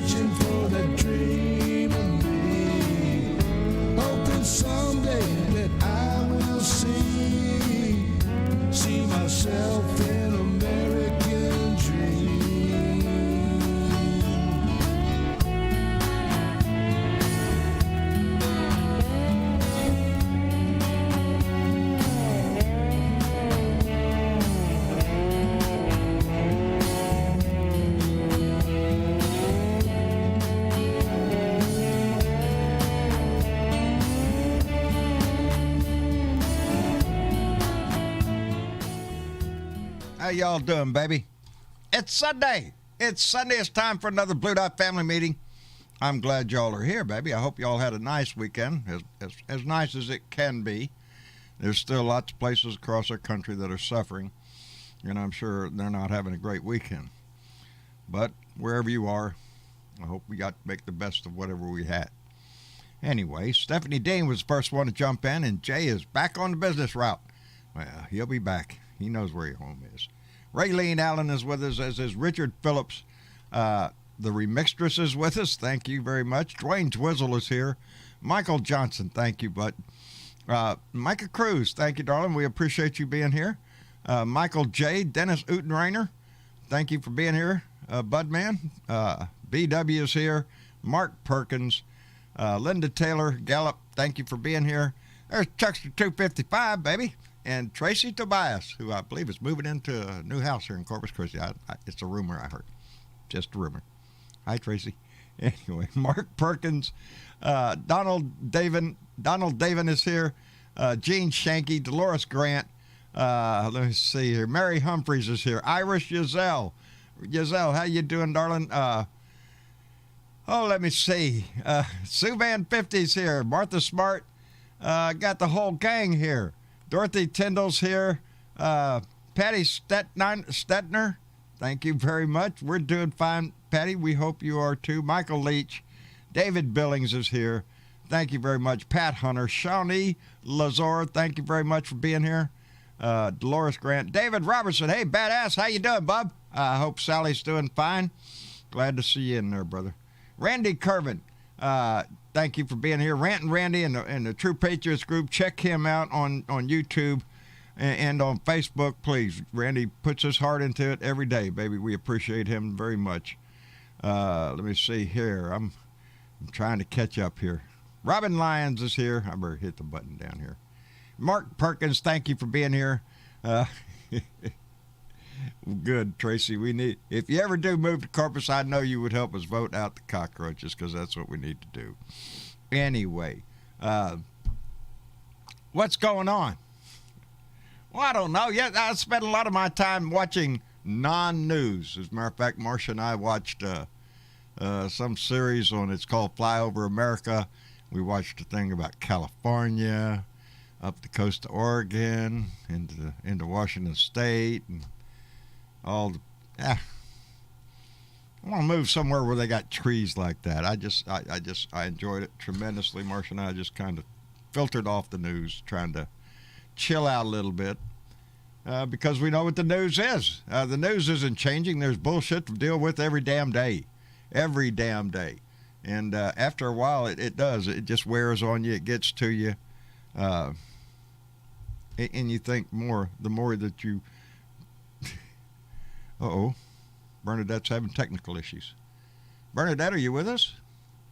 searching for that dream of me, hoping someday that I will see myself in American dream. How y'all doing, baby? It's Sunday. It's Sunday. It's time for another Blue Dot family meeting. I'm glad y'all are here, baby. I hope y'all had a nice weekend, as nice as it can be. There's still lots of places across our country that are suffering, and I'm sure they're not having a great weekend. But wherever you are, I hope we got to make the best of whatever we had. Anyway, Stephanie Dean was the first one to jump in, and Jay is back on the business route. Well, he'll be back. He knows where your home is. Raylene Allen is with us, as is Richard Phillips. The remixtress is with us. Thank you very much. Dwayne Twizzle is here. Michael Johnson, thank you, bud. Micah Cruz, thank you, darling. We appreciate you being here. Michael J. Dennis Utenreiner, thank you for being here. Budman, BW is here. Mark Perkins, Linda Taylor Gallup, thank you for being here. There's Chuckster 255, baby. And Tracy Tobias, who I believe is moving into a new house here in Corpus Christi. It's a rumor I heard. Just a rumor. Hi, Tracy. Anyway, Mark Perkins, Donald Davin is here. Gene Shanky, Dolores Grant. Let me see here. Mary Humphreys is here. Irish Giselle. Giselle, how you doing, darling? Let me see. Sue Van 50's here. Martha Smart. Got the whole gang here. Dorothy Tyndall's here. Patty Stetner, thank you very much. We're doing fine, Patty. We hope you are too. Michael Leach. David Billings is here. Thank you very much. Pat Hunter. Shawnee Lazor, thank you very much for being here. Dolores Grant. David Robertson. Hey, badass. How you doing, bub? I hope Sally's doing fine. Glad to see you in there, brother. Randy Curvin. Thank you for being here. Rantin' Randy and the True Patriots group. Check him out on YouTube and on Facebook, please. Randy puts his heart into it every day, baby. We appreciate him very much. Let me see here. I'm trying to catch up here. Robin Lyons is here. I better hit the button down here. Mark Perkins, thank you for being here. Good, Tracy. If you ever do move to Corpus, I know you would help us vote out the cockroaches, because that's what we need to do. Anyway, what's going on? Well, I don't know. Yeah, I spent a lot of my time watching non-news. As a matter of fact, Marcia and I watched some series it's called Fly Over America. We watched a thing about California, up the coast of Oregon, into Washington State, and all the, I want to move somewhere where they got trees like that. I enjoyed it tremendously. Marcia and I just kind of filtered off the news, trying to chill out a little bit, because we know what the news is. The news isn't changing. There's bullshit to deal with every damn day. And after a while, it does. It just wears on you. It gets to you. And you think the more that you... Uh-oh. Bernadette's having technical issues. Bernadette, are you with us?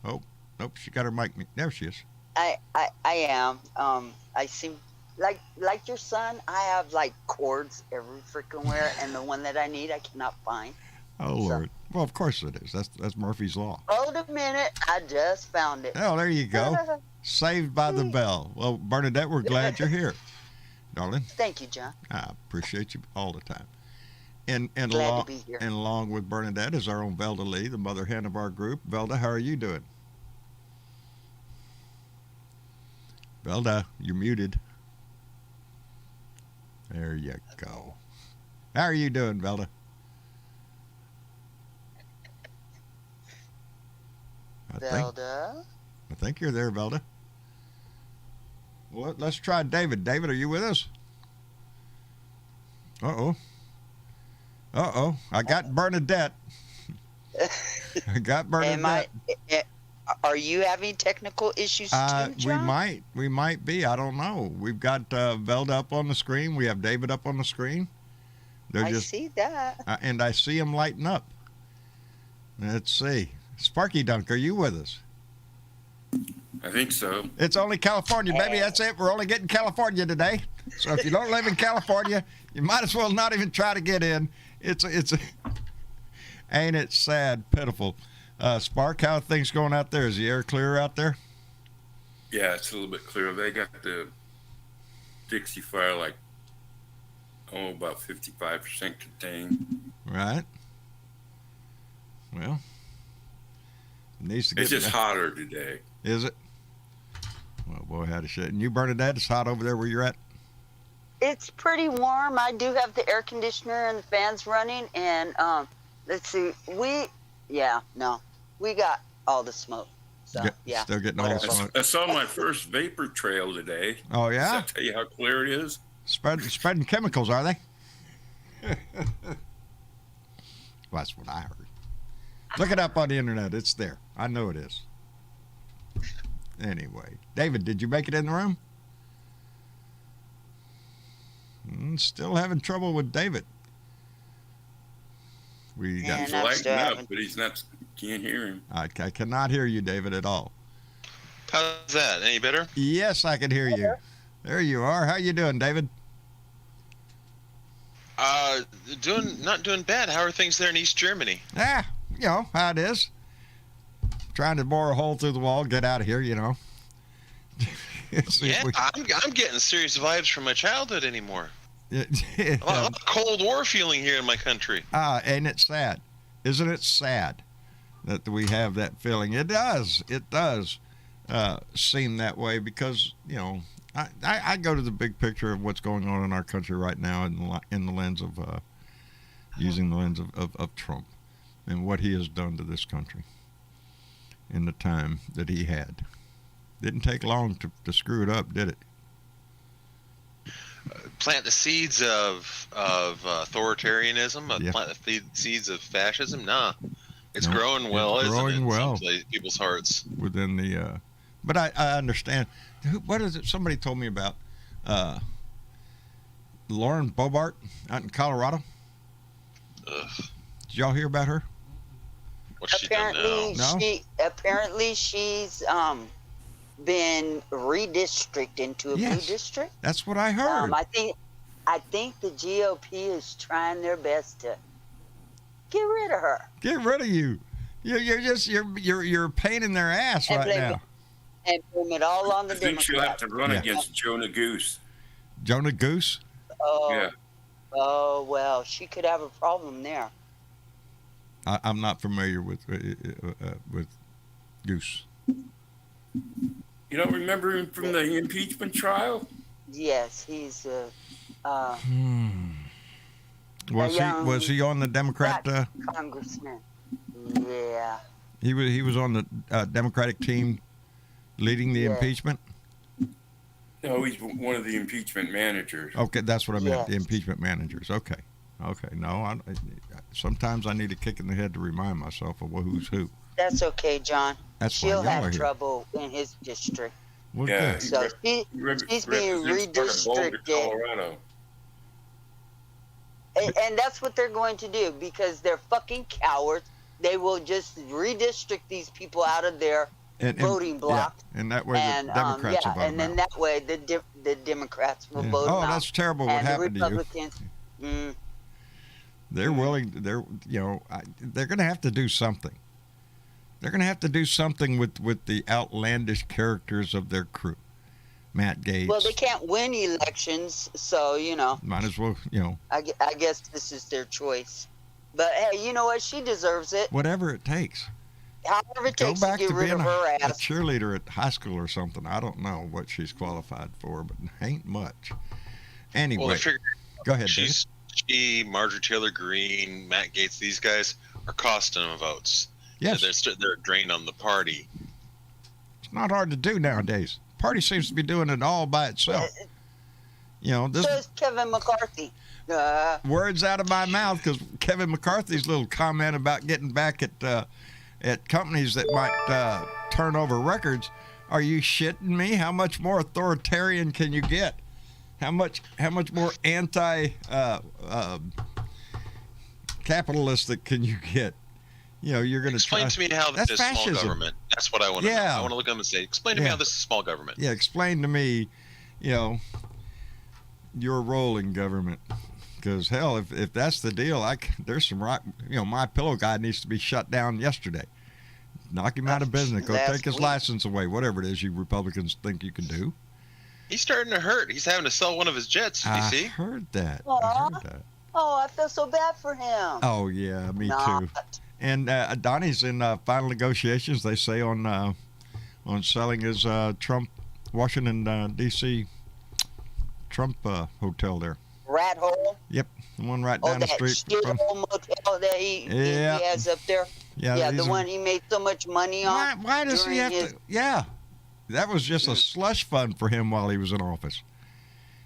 Oh, nope, she got her mic. There she is. I am. I seem like your son. I have like cords every freaking where, and the one that I need I cannot find. Oh, Lord. Well, of course it is. That's Murphy's Law. Hold a minute. I just found it. Oh, there you go. Saved by the bell. Well, Bernadette, we're glad you're here, darling. Thank you, John. I appreciate you all the time. And glad to be here. And along with Bernadette is our own Velda Lee, the mother hen of our group. Velda, how are you doing? Velda, you're muted. There you go. How are you doing, Velda? Velda? I think you're there, Velda. Well, let's try David. David, are you with us? Uh-oh. I got Bernadette. I got Bernadette. Are you having technical issues too, John? We might be. I don't know. We've got Velda up on the screen. We have David up on the screen. I see that. And I see them lighting up. Let's see. Sparky Dunk, are you with us? I think so. It's only California, baby. That's it. We're only getting California today. So if you don't live in California, you might as well not even try to get in. Ain't it sad, pitiful. Spark, how are things going out there? Is the air clear out there? Yeah, it's a little bit clearer. They got the Dixie Fire about 55% contained. Right. Well, it needs to get. It's just hotter today. Is it? Well, boy, how to shit. And you, Bernadette, it's hot over there where you're at? It's pretty warm. I do have the air conditioner and the fans running. And let's see. We got all the smoke. So, yeah. Still getting all the smoke. I saw my first vapor trail today. Oh, yeah? Does that tell you how clear it is? Spreading chemicals, are they? Well, that's what I heard. Look it up on the internet. It's there. I know it is. Anyway, David, did you make it in the room? Still having trouble with David. We got. He's lighting up, but he's not. Can't hear him. I cannot hear you, David, at all. How's that? Any better? Yes, I can hear you. There you are. How you doing, David? Not doing bad. How are things there in East Germany? You know how it is. Trying to bore a hole through the wall, get out of here, you know. I'm getting serious vibes from my childhood anymore. A lot of Cold War feeling here in my country. Ain't it sad? Isn't it sad that we have that feeling? It does. It does seem that way because, you know, I go to the big picture of what's going on in our country right now in the lens of using the lens of Trump and what he has done to this country in the time that he had. Didn't take long to screw it up, did it? Plant the seeds of authoritarianism, plant the seeds of fascism. Nah, it's growing well, isn't it? Well, in people's hearts. Within the, but I understand. What is it? Somebody told me about Lauren Boebert out in Colorado. Ugh. Did y'all hear about her? What's she done now? Apparently she's been redistricted into a blue district. That's what I heard. I think the GOP is trying their best to get rid of her. Get rid of you. You're a pain in their ass right now. And blame it all on the I think Democrats. she'll have to run against Jonah Goose. Jonah Goose? Oh, yeah. Oh, well, she could have a problem there. I'm not familiar with Goose. You don't remember him from the impeachment trial? Yes, he's Was he on the Democrat? Congressman. Yeah. He was on the Democratic team leading the impeachment. No, he's one of the impeachment managers. Okay, that's what I meant. Yes. The impeachment managers. Okay. No, sometimes I need a kick in the head to remind myself of who's who. That's okay, John. That's why She'll y'all are have here. trouble in his district. Well, Yeah. good. So she's being redistricted. Colorado. And that's what they're going to do because they're fucking cowards. They will just redistrict these people out of their voting block. Yeah. And that way the Democrats will vote and then that way the Democrats will vote them out. Oh, that's terrible what happened to you. And the Republicans, They're willing. They're going to have to do something. They're going to have to do something with the outlandish characters of their crew. Matt Gaetz. Well, they can't win elections, so might as well. I guess this is their choice. But hey, you know what? She deserves it. Whatever it takes. However it Go takes back to get to rid being of her a ass. cheerleader at high school or something. I don't know what she's qualified for, but ain't much. Anyway, Well, I figured go ahead, she, Marjorie Taylor Greene, Matt Gaetz, these guys are costing them votes. Yes. They're drained on the party. It's not hard to do nowadays. Party seems to be doing it all by itself. So is Kevin McCarthy. words out of my mouth because Kevin McCarthy's little comment about getting back at companies that might turn over records. Are you shitting me? How much more authoritarian can you get? How much more capitalistic can you get? You know, you're going to explain to me how this is fascism. Small government. That's what I want to know. I want to look at them and say, explain to me how this is small government. Yeah, explain to me, you know, your role in government. Because hell, if that's the deal, there's some right. You know, My Pillow guy needs to be shut down yesterday. Knock him out of business. Go take his license away. Whatever it is you Republicans think you can do. He's starting to hurt. He's having to sell one of his jets. Did you see? I heard that. Oh, I feel so bad for him. Oh yeah, me too. And Donnie's in final negotiations. They say on selling his Trump Washington D.C. Trump hotel there. Rat hole. Yep, the one right down the street. That shithole motel that he has up there. Yeah, the one he made so much money on. Why does he have to? Yeah, that was just a slush fund for him while he was in office.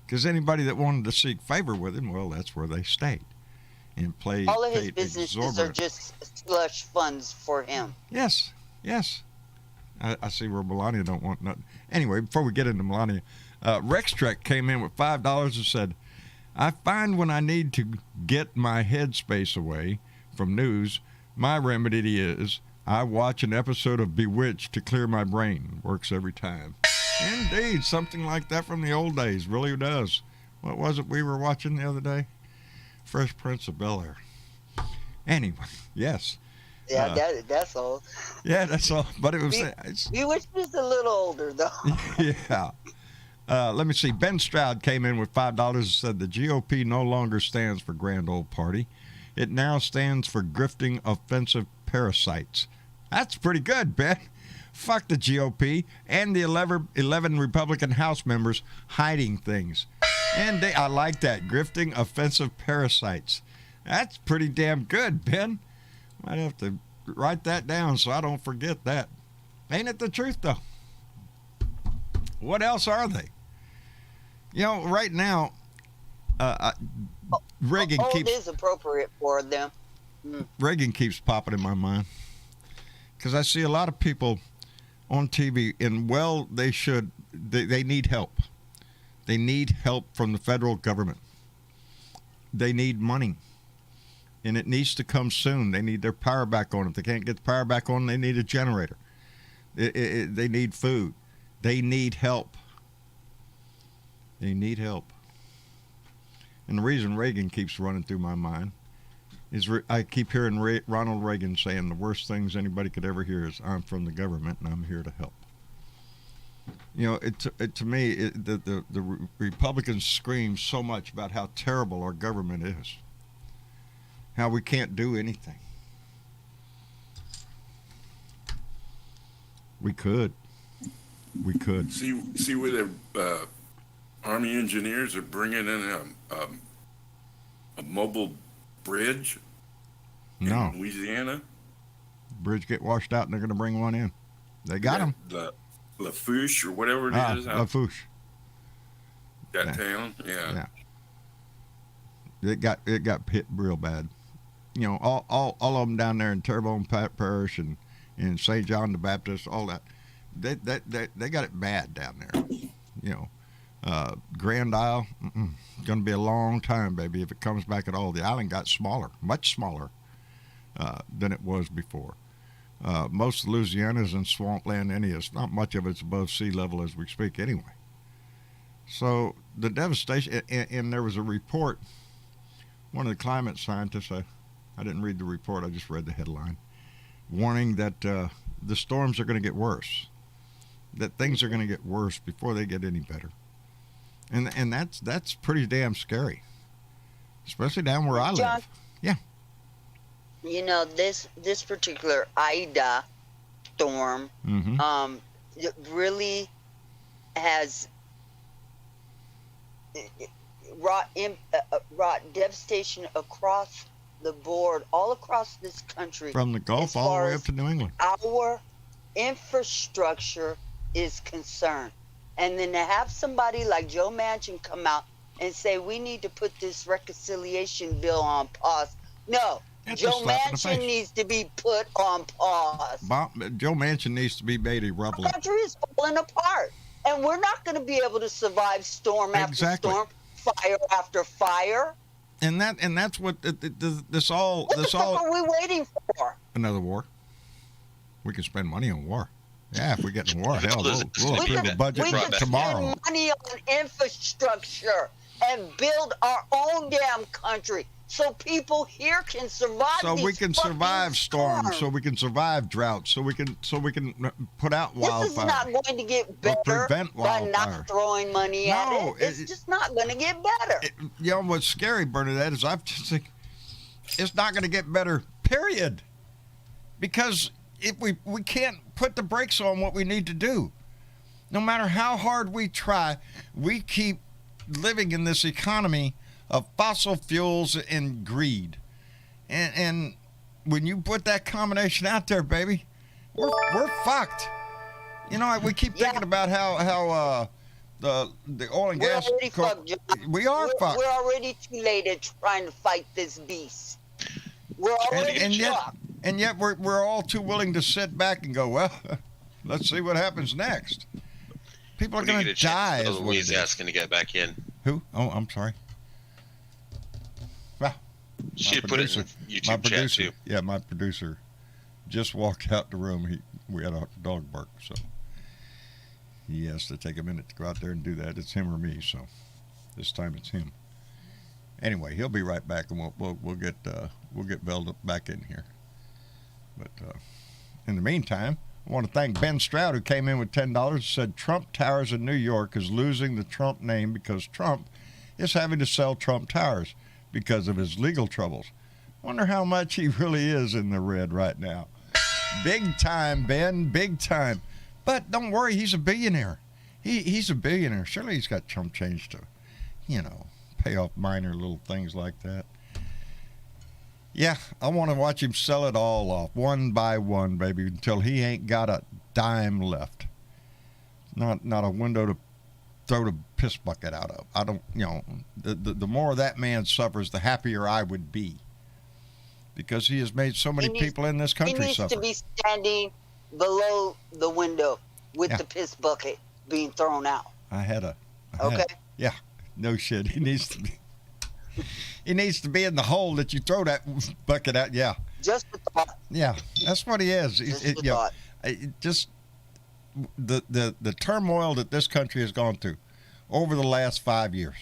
Because anybody that wanted to seek favor with him, well, that's where they stayed and played. All of his businesses are just slush funds for him. Yes. I see where Melania don't want nothing. Anyway, before we get into Melania, Rex Trek came in with $5 and said, I find when I need to get my headspace away from news, my remedy is I watch an episode of Bewitched to clear my brain. Works every time. Indeed, something like that from the old days. Really does. What was it we were watching the other day? Fresh Prince of Bel-Air. Anyway, yes. Yeah, that's all. Yeah, that's all. But it was... Bewitched is a little older, though. Yeah. Let me see. Ben Stroud came in with $5 and said the GOP no longer stands for Grand Old Party. It now stands for grifting offensive parasites. That's pretty good, Ben. Fuck the GOP and the 11 Republican House members hiding things. And I like that. Grifting offensive parasites. That's pretty damn good, Ben. Might have to write that down so I don't forget that. Ain't it the truth, though? What else are they? You know, right now, Reagan keeps... Old is appropriate for them. Reagan keeps popping in my mind. Because I see a lot of people on TV, and well, they should. They need help. They need help from the federal government. They need money. And it needs to come soon. They need their power back on. If they can't get the power back on, they need a generator. They need food. They need help. They need help. And the reason Reagan keeps running through my mind is I keep hearing Ronald Reagan saying the worst things anybody could ever hear is, I'm from the government and I'm here to help. You know, to me, the Republicans scream so much about how terrible our government is. How we can't do anything. We could. See where the Army engineers are bringing in a mobile bridge in Louisiana. Bridge get washed out and they're going to bring one in. They got them. The Lafourche or whatever it is. Lafourche. That town, yeah. It got hit real bad. You know, all of them down there in Terrebonne Parish and in St. John the Baptist, all that. They got it bad down there. You know, Grand Isle, going to be a long time, baby, if it comes back at all. The island got smaller, much smaller than it was before. Most of Louisiana is in swampland anyways. Not much of it's above sea level as we speak anyway. So the devastation, and there was a report, one of the climate scientists, I didn't read the report, I just read the headline, warning that the storms are going to get worse, that things are going to get worse before they get any better. And that's pretty damn scary, especially down where I live. Yeah. You know, this particular Ida storm it really has wrought devastation across the board, all across this country. From the Gulf all the way up to New England. Our infrastructure is concerned. And then to have somebody like Joe Manchin come out and say we need to put this reconciliation bill on pause. No, It's a Joe slap in the Manchin face. needs to be put on pause. Joe Manchin needs to be made irrelevant. Our country is falling apart, and we're not going to be able to survive storm after Exactly. storm, fire after fire. And that's what this all What the fuck are we waiting for? another war. We can spend money on war. Yeah, if we get in war, hell, we'll We approve could- a budget We could tomorrow. spend money on infrastructure and build our own damn country so people here can survive. So we these can fucking survive storms, so we can survive droughts, so we can put out This is not wildfires. going to get Or better prevent by wildfires. not throwing money at No, it. It's just not going to get better. You know what's scary, Bernadette, is I've just think it's not going to get better. Period. Because if we can't put the brakes on what we need to do. No matter how hard we try, we keep living in this economy of fossil fuels and greed. And when you put that combination out there, baby, we're fucked. You know, we keep Yeah. thinking about how the oil and We're gas. already fucked, John. We are fucked. We're already too late at trying to fight this beast. We're already and yet, fucked. and yet we're all too willing to sit back and go, well, let's see what happens next. People are When you going get to a die. chance, Is what Louise it is. asking to get back in. Who? Oh, I'm sorry. Well, She had put it in my YouTube chat producer. too. Yeah, my producer just walked out the room. We had a dog bark, so he has to take a minute to go out there and do that. It's him or me, so this time it's him. Anyway, he'll be right back, and we'll get Bell back in here. But in the meantime, I want to thank Ben Stroud, who came in with $10 and said Trump Towers in New York is losing the Trump name because Trump is having to sell Trump Towers because of his legal troubles. Wonder how much he really is in the red right now. Big time, Ben, big time. But don't worry, he's a billionaire. He's a billionaire. Surely he's got chump change to, pay off minor little things like that. Yeah, I want to watch him sell it all off, one by one, baby, until he ain't got a dime left. Not a window to throw the piss bucket out of. I don't, the more that man suffers, the happier I would be. Because he has made so many people in this He country needs suffer. to be standing below the window with Yeah. the piss bucket being thrown out. Okay? Yeah, no shit. He needs to be. He needs to be in the hole that you throw that bucket out. Yeah, Just a thought. yeah, that's what he is. Just a thought. Just the turmoil that this country has gone through over the last 5 years,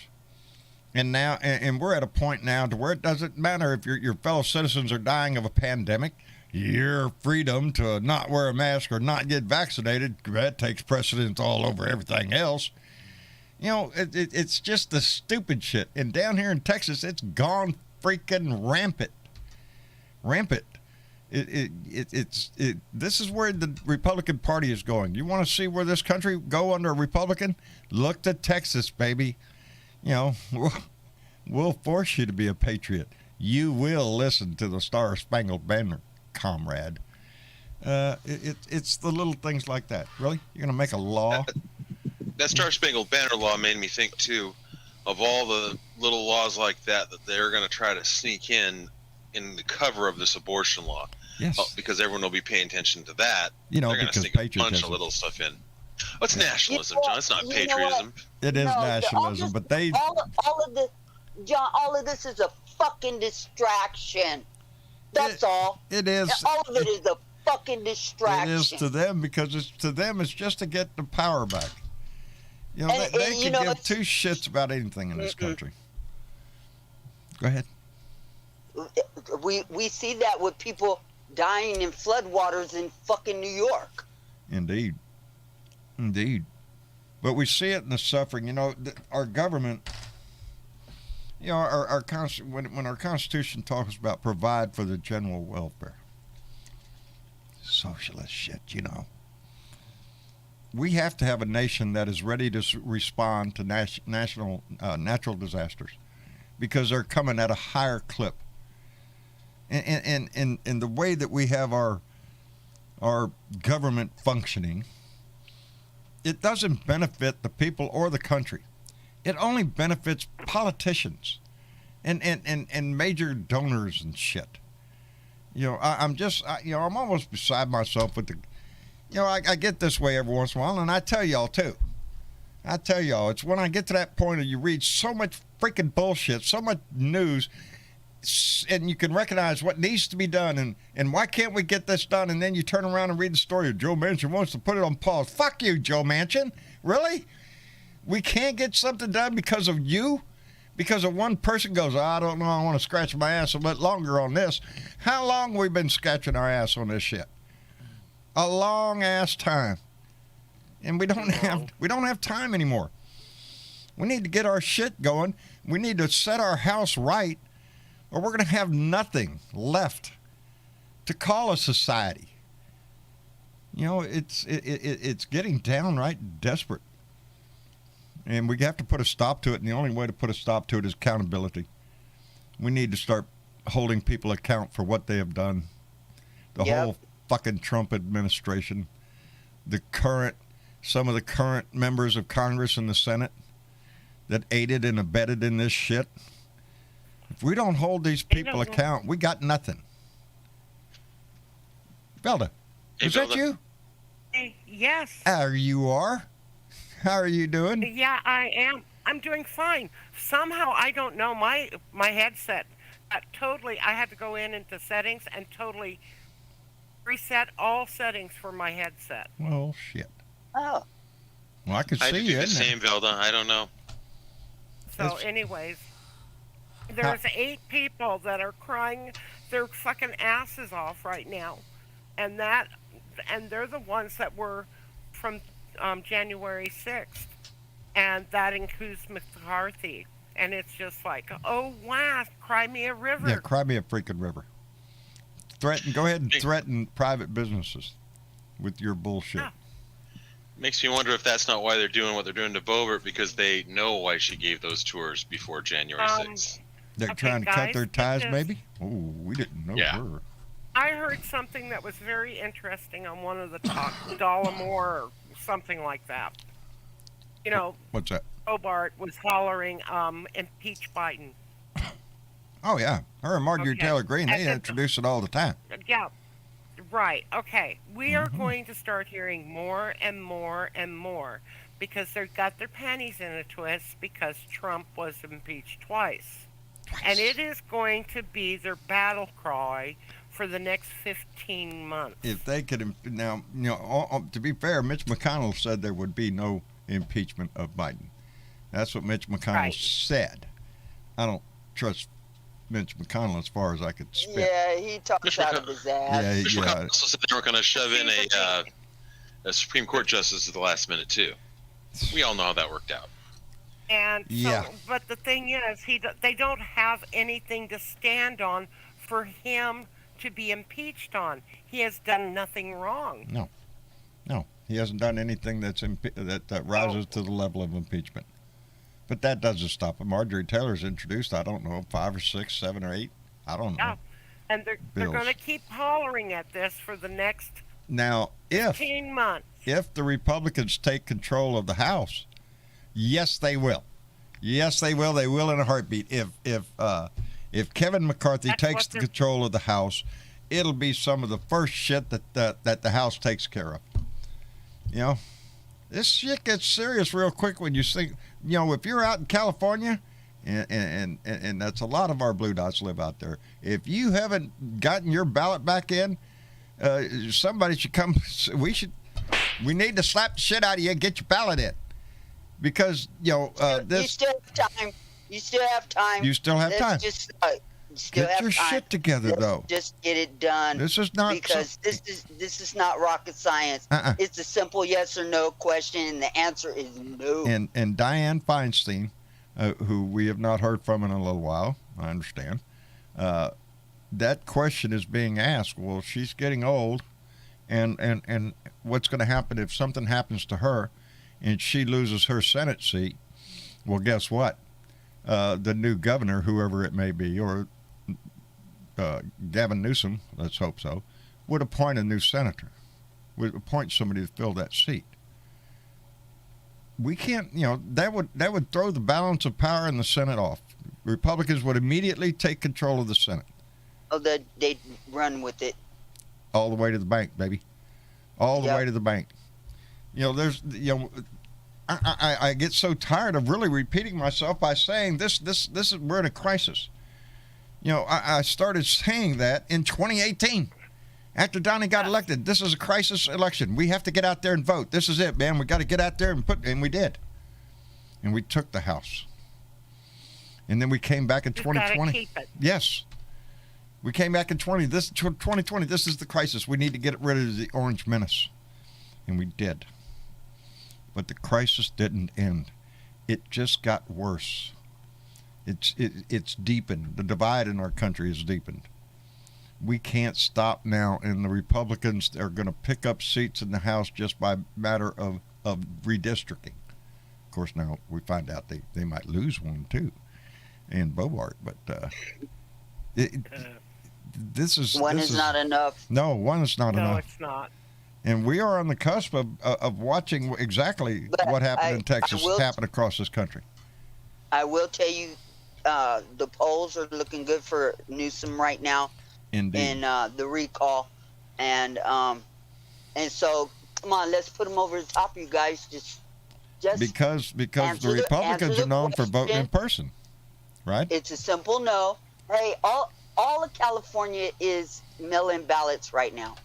and now, and we're at a point now to where it doesn't matter if your fellow citizens are dying of a pandemic. Your freedom to not wear a mask or not get vaccinated, that takes precedence all over everything else. It's just the stupid shit. And down here in Texas, it's gone freaking rampant. Rampant. This is where the Republican Party is going. You want to see where this country go under a Republican? Look to Texas, baby. We'll force you to be a patriot. You will listen to the Star Spangled Banner, comrade. It's the little things like that. Really? You're going to make a law? That Star Spangled Banner law made me think too of all the little laws like that they're going to try to sneak in the cover of this abortion law. Yes. Because everyone will be paying attention to that. You know, they're going to because sneak a bunch patriotism. of little stuff in. What's nationalism, You know John? It's not what? You know patriotism. It is No, nationalism, but they... all of this, John. All of this is a fucking distraction. That's all. It is. All of it is a fucking It distraction. is to them because it's just to get the power back. They And you can know, give it's- two shits about anything in this country. Go ahead. We see that with people dying in floodwaters in fucking New York. Indeed. But we see it in the suffering. Our government. When our Constitution talks about provide for the general welfare, socialist shit. We have to have a nation that is ready to respond to natural disasters because they're coming at a higher clip. And the way that we have our government functioning, it doesn't benefit the people or the country. It only benefits politicians and major donors and shit. I'm almost beside myself with the, I get this way every once in a while, and I tell y'all too. It's when I get to that point where you read so much freaking bullshit, so much news, and you can recognize what needs to be done, and why can't we get this done, and then you turn around and read the story of Joe Manchin wants to put it on pause. Fuck you, Joe Manchin. Really? We can't get something done because of you? Because of one person goes, I don't know, I want to scratch my ass a bit longer on this. How long have we been scratching our ass on this shit? A long ass time. And we don't have time anymore. We need to get our shit going. We need to set our house right, or we're going to have nothing left to call a society. It's getting downright desperate. And we have to put a stop to it, and the only way to put a stop to it is accountability. We need to start holding people account for what they have done. The whole fucking Trump administration, some of the current members of Congress and the Senate that aided and abetted in this shit. If we don't hold these people account, we got nothing. Velda, is that you? Yes. There you are. How are you doing? Yeah, I am. I'm doing fine. Somehow, I don't know, my headset totally, I had to go into settings and totally reset all settings for my headset. Well, shit. Oh. Well, I can see I you. do the same, Velda. I don't know. So, anyways, there's 8 people that are crying their fucking asses off right now, and they're the ones that were from January 6th, and that includes McCarthy, and it's just like, oh wow, cry me a river. Yeah, cry me a freaking river. Go ahead and threaten private businesses with your bullshit. Makes me wonder if that's not why they're doing what they're doing to Boebert, because they know why she gave those tours before January 6th. They're trying to cut their ties, maybe? Oh, we didn't know her. I heard something that was very interesting on one of the talks, Dollamore or something like that. What's that? Hobart was hollering, impeach Biden. Oh, yeah. Her and Marjorie Taylor Greene, they introduce it all the time. Yeah, right. Okay. We are going to start hearing more and more and more, because they've got their panties in a twist because Trump was impeached twice. And it is going to be their battle cry for the next 15 months. If they could, now, to be fair, Mitch McConnell said there would be no impeachment of Biden. That's what Mitch McConnell said. I don't trust Mitch McConnell as far as I could spit. Yeah, he talks out of his ass. Yeah, Mitch McConnell also said they were going to shove in a Supreme Court justice at the last minute too. We all know how that worked out. And so, but the thing is, they don't have anything to stand on for him to be impeached on. He has done nothing wrong. No, he hasn't done anything that rises to the level of impeachment. But that doesn't stop him. Marjorie Taylor's introduced, I don't know, 5 or 6, 7 or 8. I don't know. Yeah. And they're going to keep hollering at this for the next 15 months. If the Republicans take control of the House, yes, they will. Yes, they will. They will in a heartbeat. If Kevin McCarthy takes the control of the House, it'll be some of the first shit that the House takes care of. This shit gets serious real quick when you think, if you're out in California, and that's a lot of our Blue Dots live out there. If you haven't gotten your ballot back in, somebody should come. We need to slap the shit out of you and get your ballot in. Because, you still have time. You still have time. You still have time. Get your shit together, though. Just get it done. This is not because this is not rocket science. It's a simple yes or no question, and the answer is no. And Dianne Feinstein, who we have not heard from in a little while, I understand. That question is being asked. Well, she's getting old, and what's going to happen if something happens to her, and she loses her Senate seat? Well, guess what? The new governor, whoever it may be, or Gavin Newsom, let's hope so, would appoint a new senator, would appoint somebody to fill that seat. we can't, that would throw the balance of power in the Senate off. Republicans would immediately take control of the Senate. Oh, they'd run with it. All the way to the bank, baby. All the way to the bank. I get so tired of really repeating myself by saying this is, we're in a crisis. I started saying that in 2018 after Donnie got elected. This is a crisis election. We have to get out there and vote. This is it, man. We got to get out there and we did. And we took the House. And then we came back in 2020. Keep it. Yes. We came back in 2020. This is the crisis. We need to get rid of the orange menace. And we did. But the crisis didn't end. It just got worse. It's deepened. The divide in our country is deepened. We can't stop now, and the Republicans are going to pick up seats in the House just by matter of redistricting. Of course, now we find out they might lose one too, in Bobart. But this is not enough. No, one is not enough. No, it's not. And we are on the cusp of watching exactly what happened in Texas happen across this country. I will tell you, the polls are looking good for Newsom right now. Indeed. In the recall, and so come on, let's put them over the top, you guys. Just because the Republicans are known for voting in person, right? It's a simple no. Hey, all of California is mail-in ballots right now,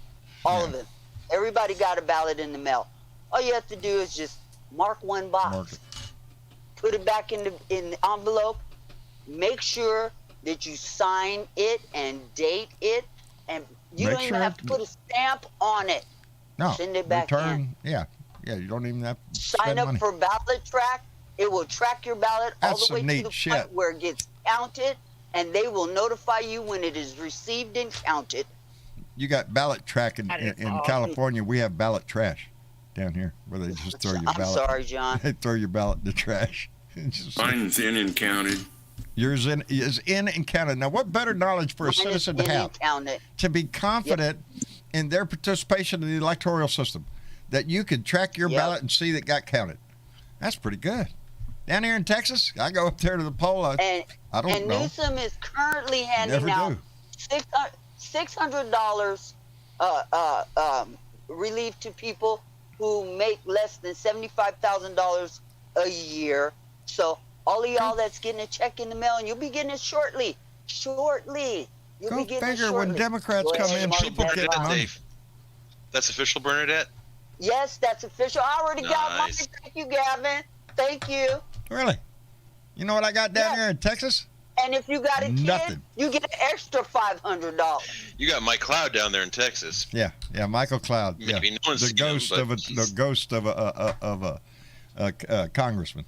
all of them. Everybody got a ballot in the mail. All you have to do is just mark one box, put it back in the envelope, make sure that you sign it and date it, and you don't even have to put a stamp on it. No, send it back in. Yeah, you don't even have to sign up money. for Ballot Track. It will track your ballot all the way to the point where it gets counted, and they will notify you when it is received and counted. You got Ballot Track in California. We have ballot trash down here, where they just throw your ballot. I'm sorry, John. They throw your ballot in the trash. Mine's in and counted. Yours is in and counted. Now, what better knowledge for a citizen to have to be confident in their participation in the electoral system, that you could track your ballot and see that got counted? That's pretty good. Down here in Texas, I go up there to the poll. I don't know. And Newsom is currently handing out $600 relief to people who make less than $75,000 a year. So all of y'all that's getting a check in the mail, and you'll be getting it shortly. You'll be getting it shortly. When Democrats come in, people get money. That's official, Bernadette? Yes, that's official. I already got mine. Thank you, Gavin. Thank you. Really? You know what I got down here in Texas? And if you got a kid, you get an extra $500. You got Mike Cloud down there in Texas. Yeah, Michael Cloud. Maybe no one's the ghost of a congressman.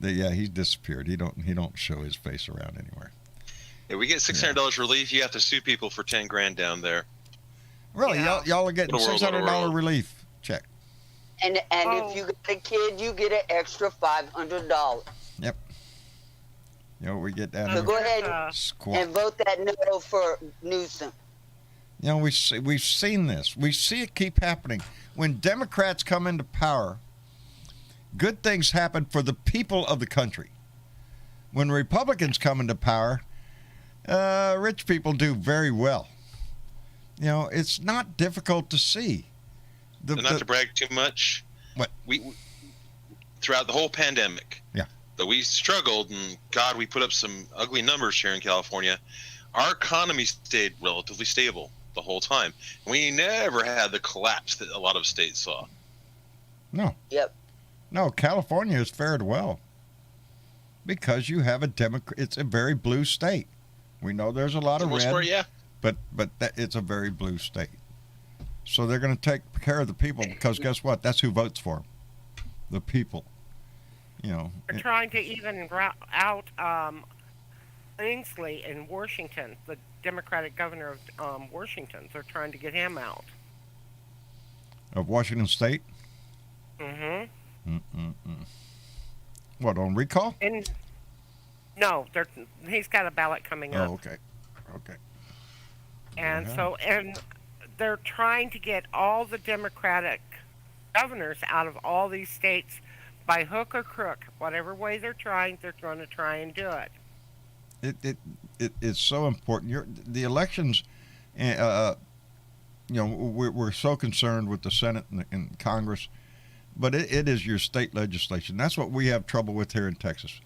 He's disappeared. He don't show his face around anywhere. Yeah, we get $600 relief. You have to sue people for $10,000 down there. Really, y'all are getting $600 relief check. And if you get a kid, you get an extra $500. Yep. We get down so there. Go ahead and vote that no for Newsom. We've seen this. We see it keep happening. When Democrats come into power, good things happen for the people of the country. When Republicans come into power, rich people do very well. It's not difficult to see. Not to brag too much. What? We throughout the whole pandemic. Yeah. Though we struggled, and God, we put up some ugly numbers here in California. Our economy stayed relatively stable the whole time. We never had the collapse that a lot of states saw. No. Yep. No, California has fared well because you have it's a very blue state. We know there's a lot of red, but it's a very blue state. So they're going to take care of the people because guess what? That's who votes for them. The people. They're trying to even out Ainsley in Washington, the Democratic governor of Washington. They're trying to get him out. Of Washington State? Mm-hmm. What, on recall? No, he's got a ballot coming up. Oh, okay. And and they're trying to get all the Democratic governors out of all these states by hook or crook, whatever way they're going to try and do it. It is so important. The elections, we're so concerned with the Senate and Congress, but it is your state legislation. That's what we have trouble with here in Texas.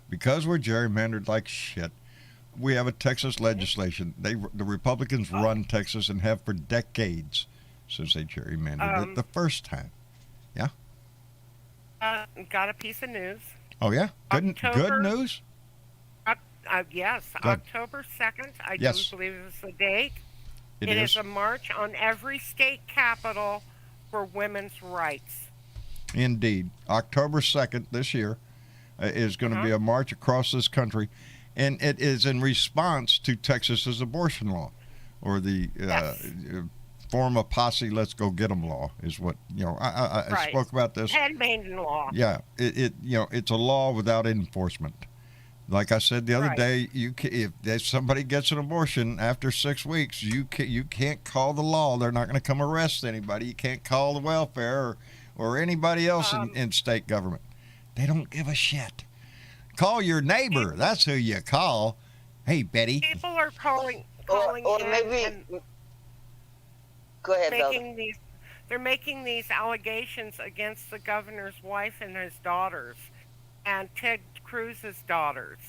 Because we're gerrymandered like shit, we have a Texas legislation. The Republicans run Texas and have for decades since they gerrymandered it the first time. Yeah? Got a piece of news. Oh, yeah? Good news? Yes, Good. October 2nd, I do believe is the date. It is a march on every state capital for women's rights. Indeed. October 2nd this year is going to be a march across this country, and it is in response to Texas's abortion law, or the form a posse, let's go get them law is what, I spoke about this. Handmaiden law. Yeah, it's a law without enforcement. Like I said the other day, if somebody gets an abortion after 6 weeks, you can't call the law. They're not going to come arrest anybody. You can't call the welfare or anybody else in state government. They don't give a shit. Call your neighbor. That's who you call. Hey, Betty. People are calling or in maybe. and Go ahead, Bella. they're making these allegations against the governor's wife and his daughters, and Ted Cruz's daughters.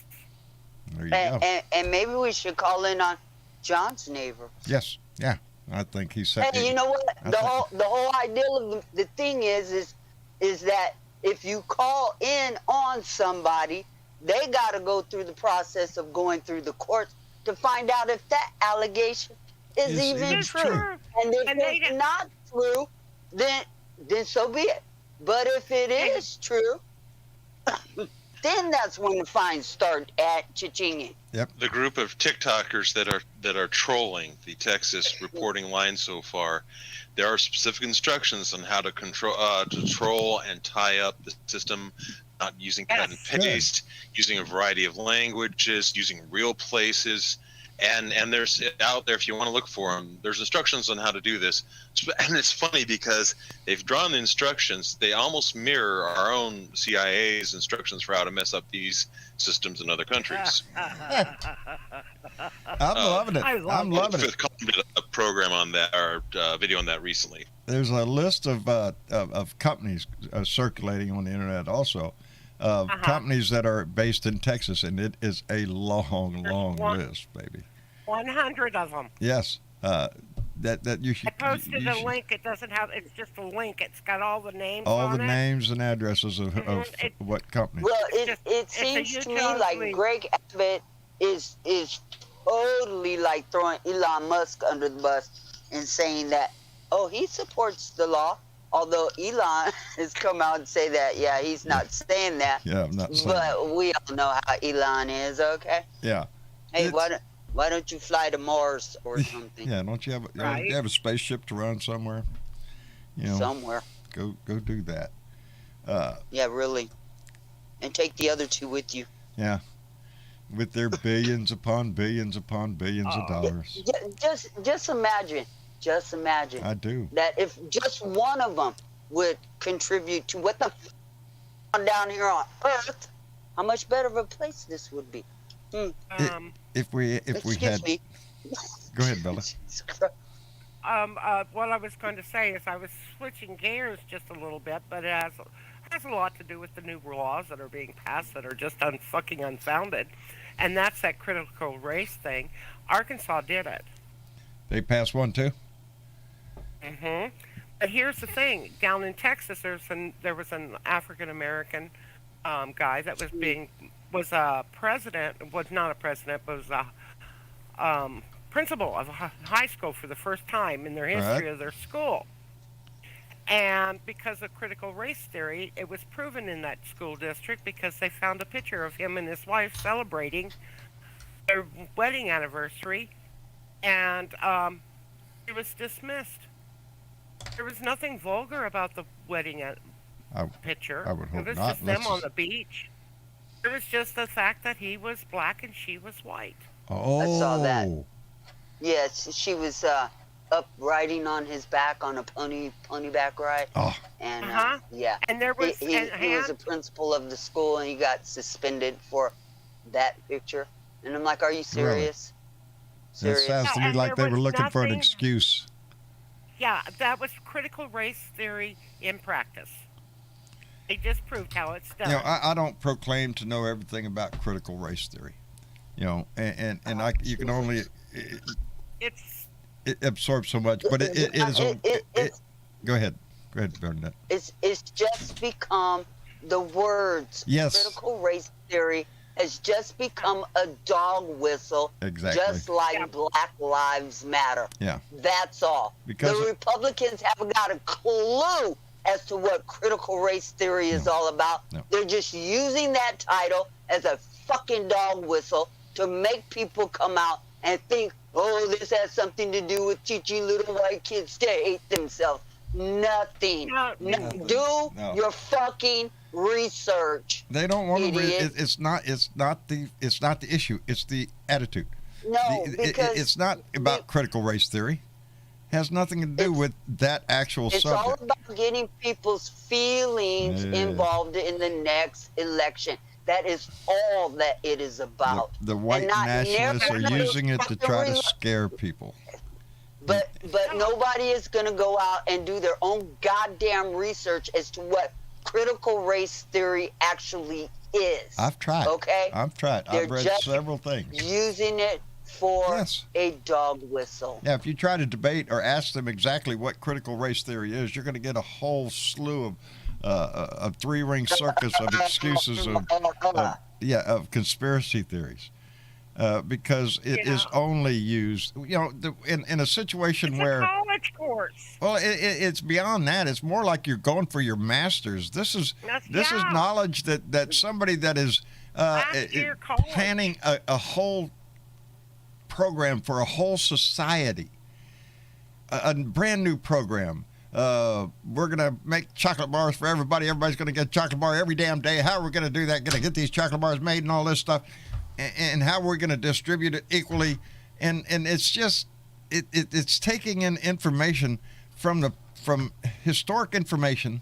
There you go. And maybe we should call in on John's neighbor. Yes. Yeah. I think he said. Hey, you know what? The whole idea of the thing is that if you call in on somebody, they got to go through the process of going through the courts to find out if that allegation is even true. And if it's not true, then so be it. But if it is true, then that's when the fines start at cha-chinging. Yep. The group of TikTokers that are trolling the Texas reporting line so far, there are specific instructions on how to control and tie up the system, not using cut and paste, using a variety of languages, using real places. And there's out there, if you want to look for them, there's instructions on how to do this. And it's funny because they've drawn the instructions. They almost mirror our own CIA's instructions for how to mess up these systems in other countries. I'm loving it. I'm loving it. Did a program on that, or video on that recently. There's a list of companies circulating on the internet also. Companies that are based in Texas, and it is a long list, baby. 100 of them. Yes, that you should. I posted a link. It doesn't have. It's just a link. It's got all the names. All on the names and addresses of what companies. Well, it seems to me like Greg Abbott is totally like throwing Elon Musk under the bus and saying that he supports the law. Although Elon has come out and say that, he's not saying that. Yeah, I'm not saying But we all know how Elon is, okay? Yeah. Hey, why don't you fly to Mars or something? Yeah, don't you have a spaceship to run somewhere? Somewhere. Go do that. Yeah, really. And take the other two with you. Yeah. With their billions upon billions upon billions of dollars. Just imagine. Just imagine. I do. That if just one of them would contribute to what the down here on Earth, how much better of a place this would be. If we had. Me. Go ahead, Bella. What I was going to say is I was switching gears just a little bit, but it has a lot to do with the new laws that are being passed that are just fucking unfounded, and that's that critical race thing. Arkansas did it. They passed one too. But here's the thing: down in Texas, there was an African American guy that was a president. Was not a president, but was a principal of a high school for the first time in their history of their school. And because of critical race theory, it was proven in that school district because they found a picture of him and his wife celebrating their wedding anniversary, and it was dismissed. There was nothing vulgar about the wedding picture. I would hope it was not. Just them on the beach. It was just the fact that he was black and she was white. Oh. I saw that. Yes, she was up riding on his back on a ponyback ride. Oh, And yeah, And there was he was a principal of the school, and he got suspended for that picture. And I'm like, are you serious? it Serious? sounds to No, me and like there they were was looking for an nothing- excuse. Yeah, that was critical race theory in practice. They just proved how it's done. You know, I don't proclaim to know everything about critical race theory. You know, and you can only It's it absorbs so much, but it is. Go ahead, Bernadette. It's just become the words. Yes. Critical race theory has just become a dog whistle. Exactly. Just like Yeah. Black Lives Matter. Yeah. That's all. Because- the Republicans haven't got a clue as to what critical race theory is all about. No. They're just using that title as a fucking dog whistle to make people come out and think, oh, this has something to do with teaching little white kids to hate themselves. Nothing. Nothing. Do No. your fucking research. They don't want to read. Idiot. It's not the issue. It's the attitude. No, because it's not about critical race theory. Has nothing to do with that actual it's subject. all about getting people's feelings Yeah. involved in the next election. That is all that it is about. The white And not nationalists are never using it to fucking try to rela- scare people. But nobody is going to go out and do their own goddamn research as to what critical race theory actually is. I've tried. Okay? I've tried. They're I've read just several things. using it for Yes. a dog whistle. Yeah, if you try to debate or ask them exactly what critical race theory is, you're going to get a whole slew of a three-ring circus of excuses of conspiracy theories, because it is only used, in a situation it's where. a college course. Well, it's beyond that. It's more like you're going for your master's. This is Yeah. knowledge that somebody that is Last year college. planning a whole program for a whole society, a brand new program. We're gonna make chocolate bars for everybody. Everybody's gonna get a chocolate bar every damn day. How are we gonna do that? Gonna get these chocolate bars made and all this stuff, and how we're gonna distribute it equally. And it's just it's taking in information from historic information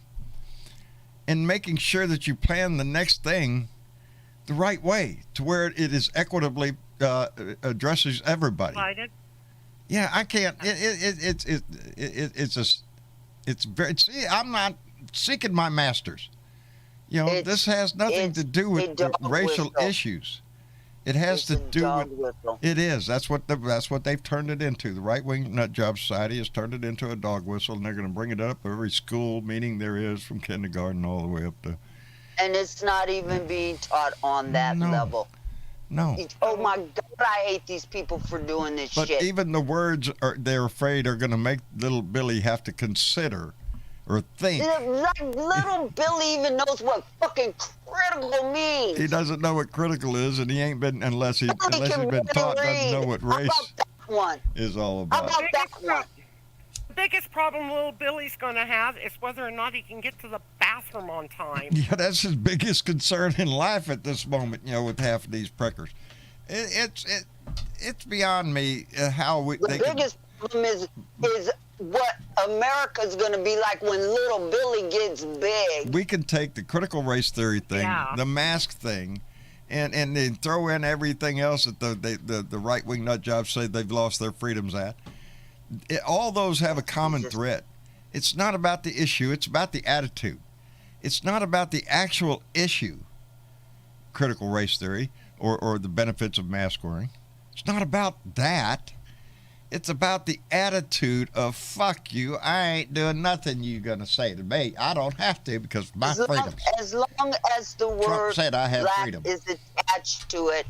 and making sure that you plan the next thing the right way to where it is equitably addresses everybody. Divided. Yeah, I can't. It's very. See, I'm not seeking my masters. This has nothing to do with dog racial whistle. issues. It has It's to a do dog with. whistle. It is. That's what they've turned it into. The right wing nut job society has turned it into a dog whistle, and they're going to bring it up every school meeting there is, from kindergarten all the way up to. And it's not even being taught on that No. level. No. Oh my God, I hate these people for doing this But shit. even the words they're afraid are going to make little Billy have to consider or think. Like little Billy even knows what fucking critical means. He doesn't know what critical is, and he ain't been unless he's can been taught. barely Doesn't know read. what How race about that one? is all How about. about that one? The biggest problem little Billy's going to have is whether or not he can get to the bathroom on time. Yeah, that's his biggest concern in life at this moment. With half of these prickers, it's beyond me how we. The biggest problem is what America's going to be like when little Billy gets big. We can take the critical race theory thing, Yeah. the mask thing, and then throw in everything else that the right wing nut jobs say they've lost their freedoms at. All those have a common thread. It's not about the issue. It's about the attitude. It's not about the actual issue, critical race theory, or the benefits of mask wearing. It's not about that. It's about the attitude of, fuck you, I ain't doing nothing you gonna say to me. I don't have to because of my freedoms. As long as the word said I have black freedom. is attached to it,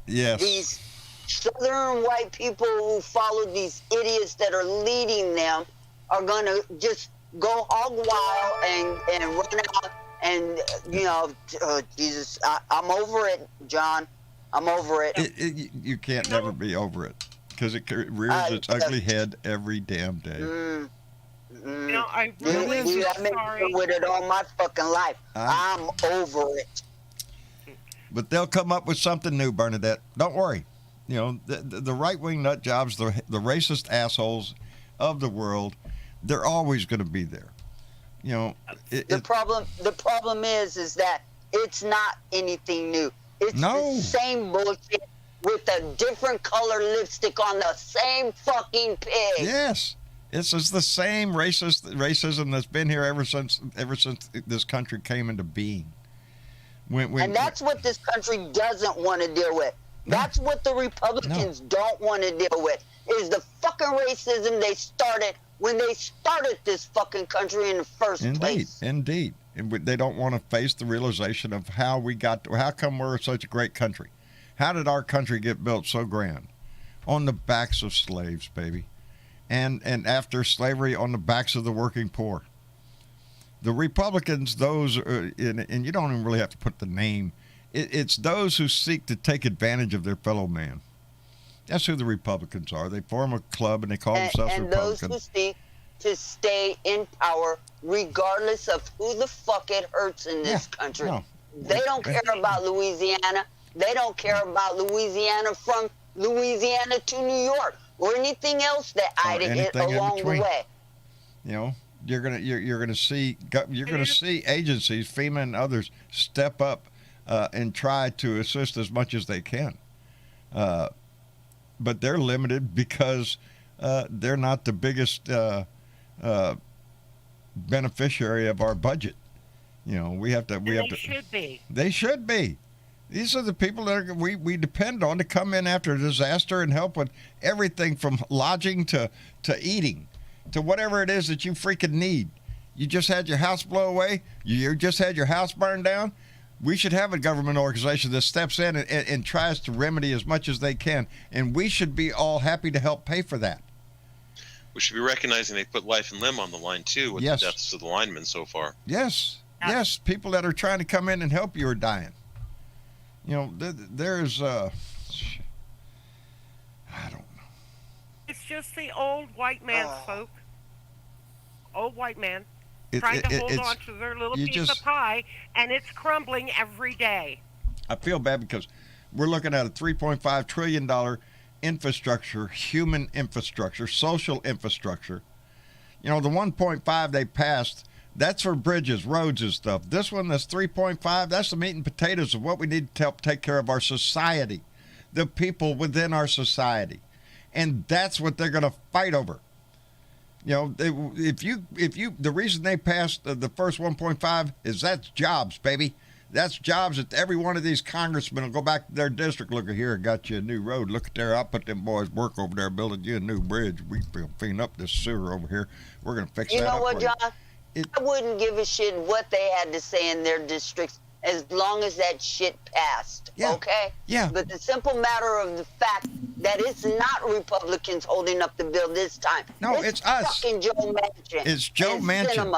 Yes. these southern white people who follow these idiots that are leading them are going to just go hog wild and run out and, Jesus, I'm over it, John. I'm over it. You can't never be over it because it rears its ugly head every damn day. I really I've been sorry. with it all my fucking life. I'm over it. But they'll come up with something new, Bernadette. Don't worry. The right wing nut jobs, the racist assholes, of the world. They're always going to be there. You know, The problem is that it's not anything new. It's No. the same bullshit with a different color lipstick on the same fucking pig. yes, it's the same racism that's been here ever since this country came into being. And that's what this country doesn't want to deal with. That's what the Republicans don't want to deal with, is the fucking racism they started when they started this fucking country in the first place. Indeed. And they don't want to face the realization of how come we're such a great country. How did our country get built so grand? On the backs of slaves, baby. And after slavery, on the backs of the working poor. The Republicans, those, and you don't even really have to put the name, it's those who seek to take advantage of their fellow man. That's who the Republicans are. They form a club and they call themselves and Republicans. And those who seek to stay in power regardless of who the fuck it hurts in this country. No. They don't care about Louisiana. They don't care about Louisiana from Louisiana to New York or anything else that I'd hit along the way. You know, you're gonna see agencies, FEMA and others, step up and try to assist as much as they can. But they're limited because they're not the biggest beneficiary of our budget. You know, they should be. They should be. These are the people that we depend on to come in after a disaster and help with everything from lodging to eating to whatever it is that you freaking need. You just had your house blow away. You just had your house burned down. We should have a government organization that steps in and tries to remedy as much as they can. And we should be all happy to help pay for that. We should be recognizing they put life and limb on the line, too, with the deaths of the linemen so far. Yes. Yes. People that are trying to come in and help you are dying. You know, there's, I don't know. It's just the old white man, folk. Old white man. Trying to hold on to their little piece of pie, and it's crumbling every day. I feel bad because we're looking at a $3.5 trillion infrastructure, human infrastructure, social infrastructure. You know, the 1.5 they passed, that's for bridges, roads and stuff. This one, that's 3.5, that's the meat and potatoes of what we need to help take care of our society, the people within our society. And that's what they're going to fight over. You know, the reason they passed the first 1.5 is that's jobs, baby. That's jobs that every one of these congressmen will go back to their district. Look at here, I got you a new road. Look at there, I'll put them boys work over there building you a new bridge. We'll clean up this sewer over here. We're going to fix that up. You know what, John? I wouldn't give a shit what they had to say in their districts as long as that shit passed, okay? Yeah. But the simple matter of the fact that it's not Republicans holding up the bill this time. No, it's us. Fucking Joe Manchin. It's Joe Manchin.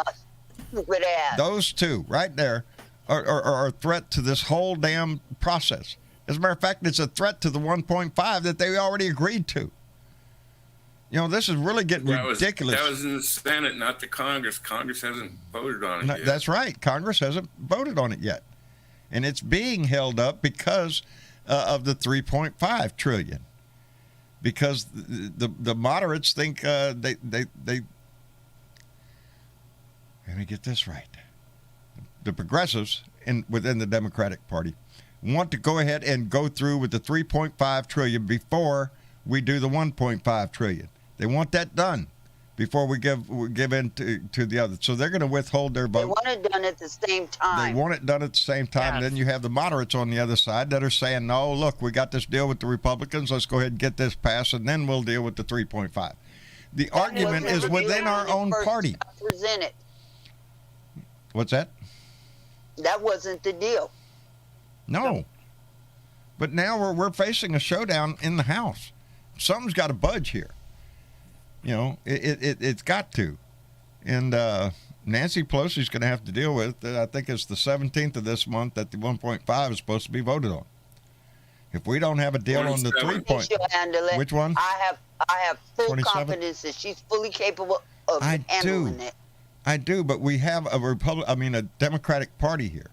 Stupid ass. Those two right there are a threat to this whole damn process. As a matter of fact, it's a threat to the 1.5 that they already agreed to. You know, this is really getting ridiculous. That was in the Senate, not the Congress. Congress hasn't voted on it yet. That's right. Congress hasn't voted on it yet. And it's being held up because of the 3.5 trillion. Because the moderates think they let me get this right. The progressives within the Democratic Party want to go ahead and go through with the 3.5 trillion before we do the 1.5 trillion. They want that done before we give in to the other. So they're going to withhold their vote. They want it done at the same time. They want it done at the same time. Yes. And then you have the moderates on the other side that are saying, no, look, we got this deal with the Republicans. Let's go ahead and get this passed, and then we'll deal with the 3.5. The argument is within our own party. Presented. What's that? That wasn't the deal. No. But now we're facing a showdown in the House. Something's got to budge here. You know, it's got to. And Nancy Pelosi's going to have to deal with it. I think it's the 17th of this month that the 1.5 is supposed to be voted on. If we don't have a deal on the 3 point, which one? I have full confidence that she's fully capable of handling it. I do, but we have a Democratic Party here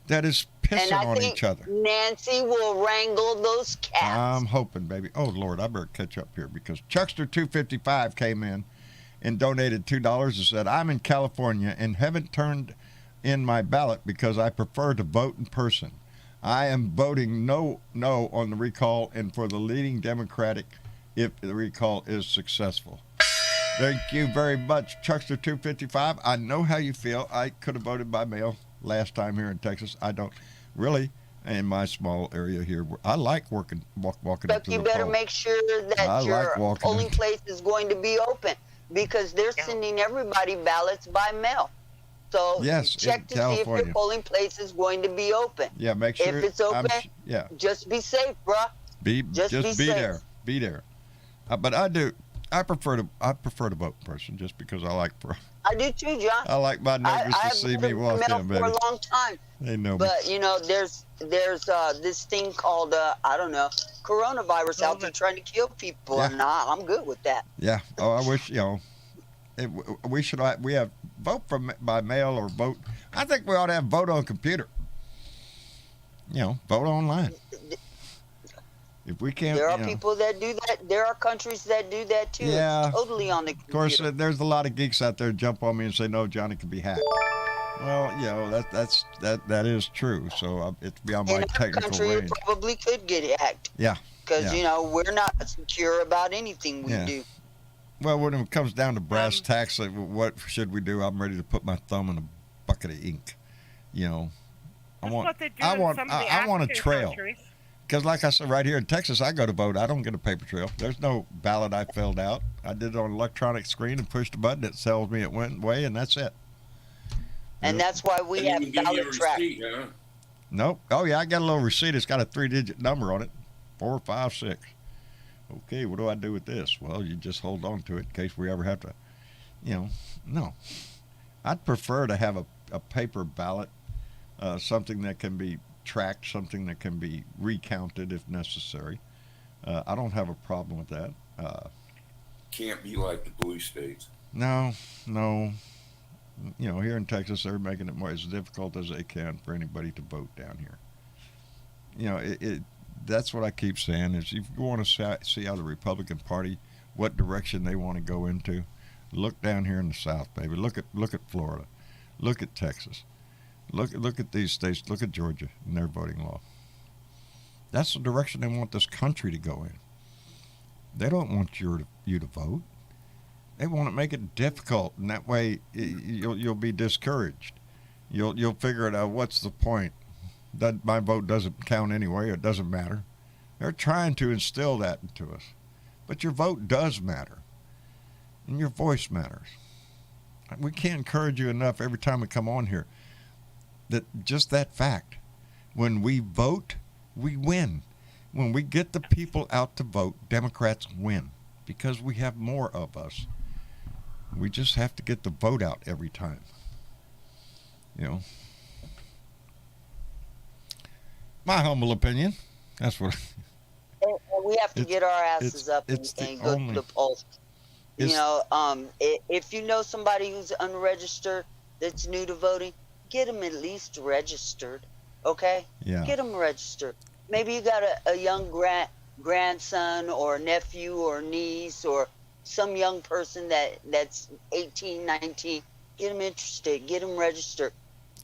that is pissing on each other. Nancy will wrangle those cats. I'm hoping, baby. Oh, Lord, I better catch up here because Chuckster 255 came in and donated $2 and said, I'm in California and haven't turned in my ballot because I prefer to vote in person. I am voting no on the recall and for the leading Democratic if the recall is successful. Thank you very much, Chuckster255. I know how you feel. I could have voted by mail last time here in Texas. I don't really in my small area here. I like walking up to But the you better poll. make sure that your polling place is going to be open because they're sending everybody ballots by mail. So Yes, check in to see if California. your polling place is going to be open. Yeah, make sure If it's open, yeah, just be safe, bruh. just be safe. there, be there. But I prefer to vote in person just because I like I do too, John. I like my neighbors to see me walk in, for baby. a long time. They know me. But you know, there's this thing called I don't know, coronavirus out there trying to kill people, Yeah. and I'm good with that. Yeah. Oh, I wish we have vote by mail or vote. I think we ought to have vote on computer. Vote online. If we can't, There are people that do that. There are countries that do that too. Yeah. It's totally on the computer. Of course, there's a lot of geeks out there jump on me and say, "No, Johnny can be hacked." Well, that is true. So it's beyond my in our technical country, range. it probably could get hacked. Yeah. Because Yeah. we're not secure about anything we Yeah. do. Well, when it comes down to brass tacks, like, what should we do? I'm ready to put my thumb in a bucket of ink. I That's want what they do I in want some of the I want a African trail. countries. Because like I said, right here in Texas, I go to vote. I don't get a paper trail. There's no ballot I filled out. I did it on an electronic screen and pushed a button. It tells me it went away, and that's it. And that's why we have ballot track. Yeah. Nope. Oh, yeah, I got a little receipt. It's got a 3-digit number on it, 456. Okay, what do I do with this? Well, you just hold on to it in case we ever have to, no. I'd prefer to have a paper ballot, something that can be tracked, something that can be recounted if necessary. I don't have a problem with that. Can't be like the blue states. No. Here in Texas, they're making it more as difficult as they can for anybody to vote down here. That's what I keep saying is if you want to see how the Republican Party, what direction they want to go into, look down here in the South, baby. Look at Florida. Look at Texas. Look at these states. Look at Georgia and their voting law. That's the direction they want this country to go in. They don't want you to vote. They want to make it difficult, and that way you'll be discouraged. You'll figure it out. What's the point? That my vote doesn't count anyway. It doesn't matter. They're trying to instill that into us, but your vote does matter, and your voice matters. We can't encourage you enough every time we come on here. That fact, when we vote, we win. When we get the people out to vote, Democrats win because we have more of us. We just have to get the vote out every time. My humble opinion. That's what. And we have to get our asses up and go to the polls. If you know somebody who's unregistered that's new to voting, get them at least registered, okay? Yeah. Get them registered. Maybe you got a young grandson or nephew or niece or some young person that's 18, 19. Get them interested. Get them registered.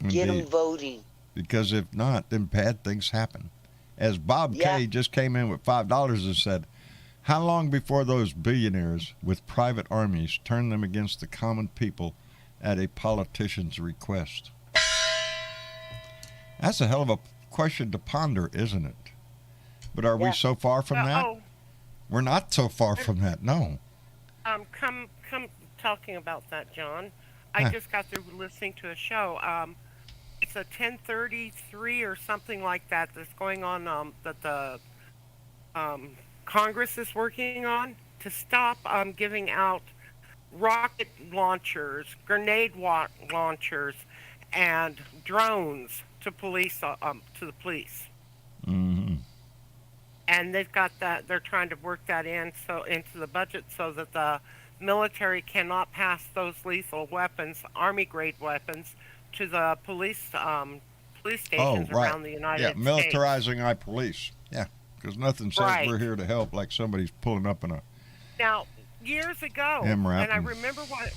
Get them voting. Because if not, then bad things happen. As Bob Kay just came in with $5 and said, how long before those billionaires with private armies turn them against the common people at a politician's request? That's a hell of a question to ponder, isn't it? But are we so far from that? We're not so far from that, no. Come talking about that, John. I just got through listening to a show. It's a 1033 or something like that that's going on that the Congress is working on to stop giving out rocket launchers, grenade launchers, and drones to police to the police. Mm-hmm. And they've got that. They're trying to work that into the budget so that the military cannot pass those lethal weapons, army-grade weapons, to the police stations around the United States. Yeah, militarizing our police. Yeah, because nothing says we're here to help like somebody's pulling up in a... Now, years ago, MRAP. and I remember what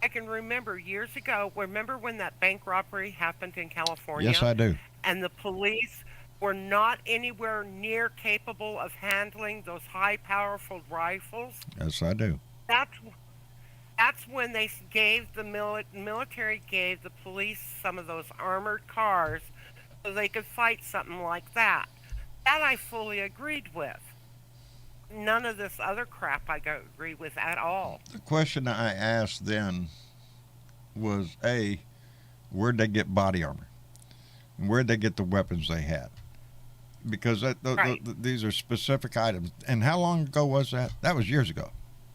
I can remember years ago. Remember when that bank robbery happened in California? Yes, I do. And the police were not anywhere near capable of handling those high, powerful rifles. Yes, I do. That's when they gave the military gave the police some of those armored cars so they could fight something like that. That I fully agreed with. None of this other crap I agree with at all. The question I asked then was, A, where'd they get body armor? And where'd they get the weapons they had? Because these are specific items. And how long ago was that? That was years ago.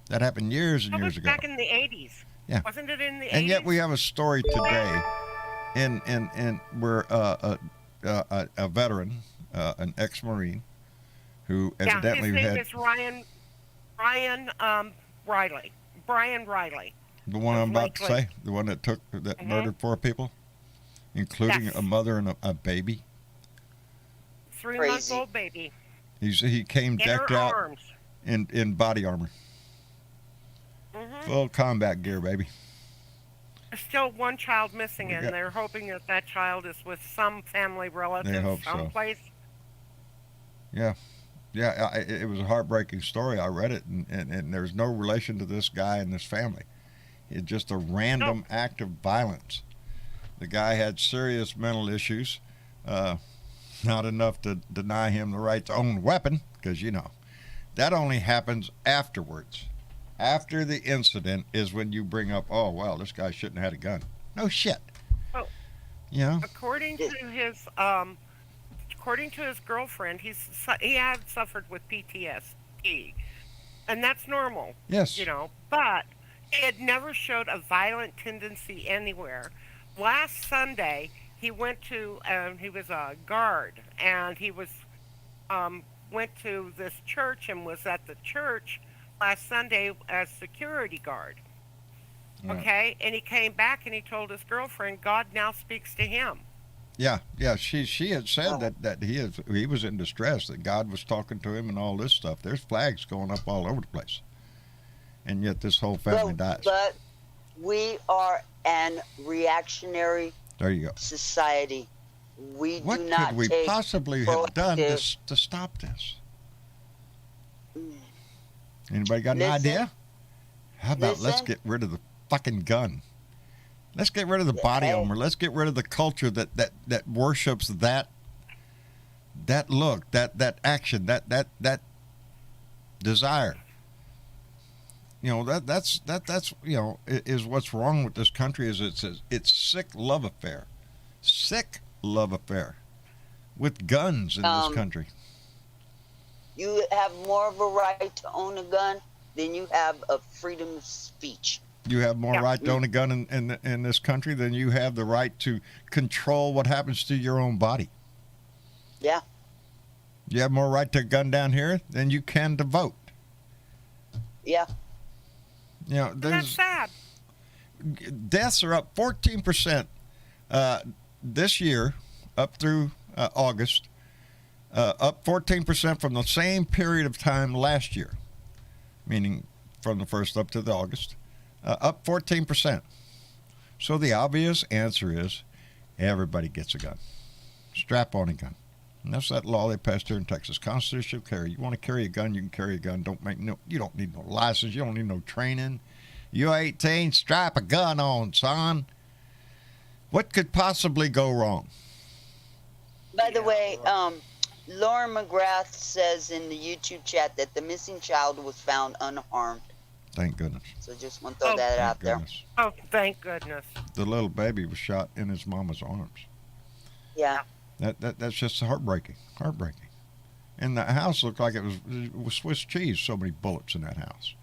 That happened years and That years was ago. back in the 80s. Yeah. Wasn't it in the 80s? And yet we have a story today in where a veteran, an ex-Marine, who evidently his name had is Riley. Brian Riley. the one I'm about to Likely. say, the one that murdered 4 people, including Yes. a mother and a baby. 3-month-old baby. He came In decked her out arms. in body armor, full combat gear, baby. There's still one child missing, We got- and they're hoping that child is with some family relative hope so. someplace. Yeah, it was a heartbreaking story. I read it, and there's no relation to this guy and this family. It's just a random act of violence. The guy had serious mental issues, not enough to deny him the right to own a weapon, because, that only happens afterwards. After the incident is when you bring up, oh, well, this guy shouldn't have had a gun. No shit. Oh. According to his girlfriend, he had suffered with PTSD, and that's normal. Yes. But it never showed a violent tendency anywhere. Last Sunday, he went to he was a guard, and he went to this church and was at the church last Sunday as security guard. Right. Okay, and he came back and he told his girlfriend, God now speaks to him. Yeah. She had said that he was in distress, that God was talking to him and all this stuff. There's flags going up all over the place, and yet this whole family dies. But we are an reactionary There you go. society. We What do not could we take possibly have done proactive- to stop this? Anybody got an Listen. idea? How about let's Listen. get rid of the fucking gun? Let's get rid of the body Hey. armor. Let's get rid of the culture that worships that look, that action, that desire. That's is what's wrong with this country. Is it's sick love affair with guns in this country. You have more of a right to own a gun than you have of freedom of speech. You have more Yeah. right to own a gun in this country than you have the right to control what happens to your own body. Yeah. You have more right to a gun down here than you can to vote. Yeah. And that's sad. Deaths are up 14% this year, up through August, up 14% from the same period of time last year, meaning from the 1st up to the August, up 14%. So the obvious answer is everybody gets a gun. Strap on a gun. And that's that law they passed here in Texas. Constitutional carry. You want to carry a gun, you can carry a gun. You don't need no license. You don't need no training. You're 18, strap a gun on, son. What could possibly go wrong? By the way, Lauren McGrath says in the YouTube chat that the missing child was found unharmed. Thank goodness. So just want to throw that out Thank there. goodness. Oh, thank goodness. The little baby was shot in his mama's arms. Yeah. That's just heartbreaking. And the house looked like it was Swiss cheese. So many bullets in that house.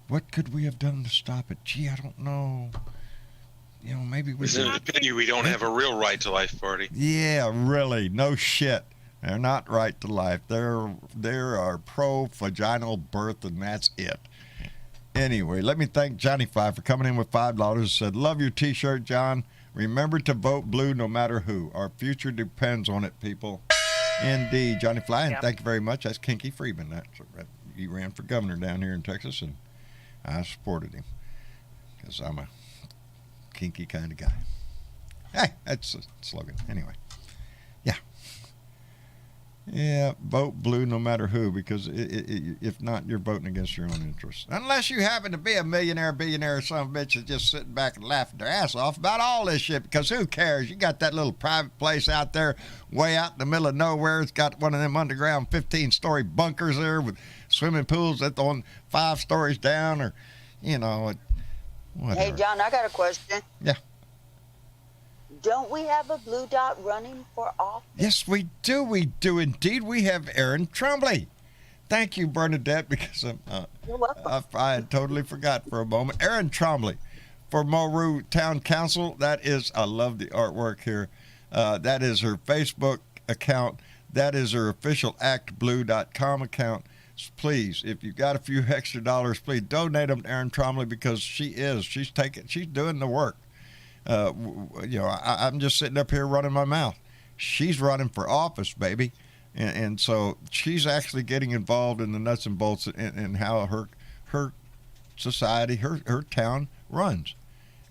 What could we have done to stop it? Gee, I don't know. Maybe we It's an should. opinion we don't have a real right to life, party. Yeah, really. No shit. They're not right to life. They're pro-vaginal birth, and that's it. Anyway, let me thank Johnny Five for coming in with $5. Said, love your T-shirt, John. Remember to vote blue no matter who. Our future depends on it, people. Indeed, Johnny Fly, and Yep. thank you very much. That's Kinky Freeman. he ran for governor down here in Texas, and I supported him because I'm a kinky kind of guy. Hey, that's a slogan. Anyway, yeah, vote blue no matter who, because if not, you're voting against your own interests. Unless you happen to be a millionaire, billionaire, son of a bitch that's just sitting back and laughing their ass off about all this shit, because who cares? You got that little private place out there way out in the middle of nowhere. It's got one of them underground 15-story bunkers there with swimming pools that's on 5 stories down, or, whatever. Hey, John, I got a question. Yeah. Don't we have a blue dot running for office? Yes, we do. We do indeed. We have Aaron Trombley. Thank you, Bernadette, because You're welcome. I had totally forgot for a moment. Aaron Trombley for Moru Town Council. That is, I love the artwork here. That is her Facebook account. That is her official actblue.com account. So please, if you've got a few extra dollars, please donate them to Aaron Trombley, because she's doing the work. I'm just sitting up here running my mouth. She's running for office, baby. And so she's actually getting involved in the nuts and bolts and how her society, her town runs.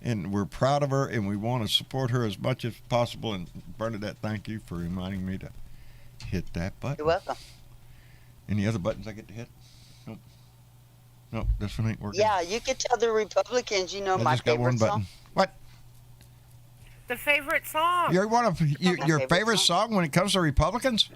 And we're proud of her, and we want to support her as much as possible. And Bernadette, thank you for reminding me to hit that button. You're welcome. Any other buttons I get to hit? Nope, this one ain't working. Yeah, you could tell the Republicans, I my just got favorite one button. song. What? The favorite song. Your favorite song when it comes to Republicans?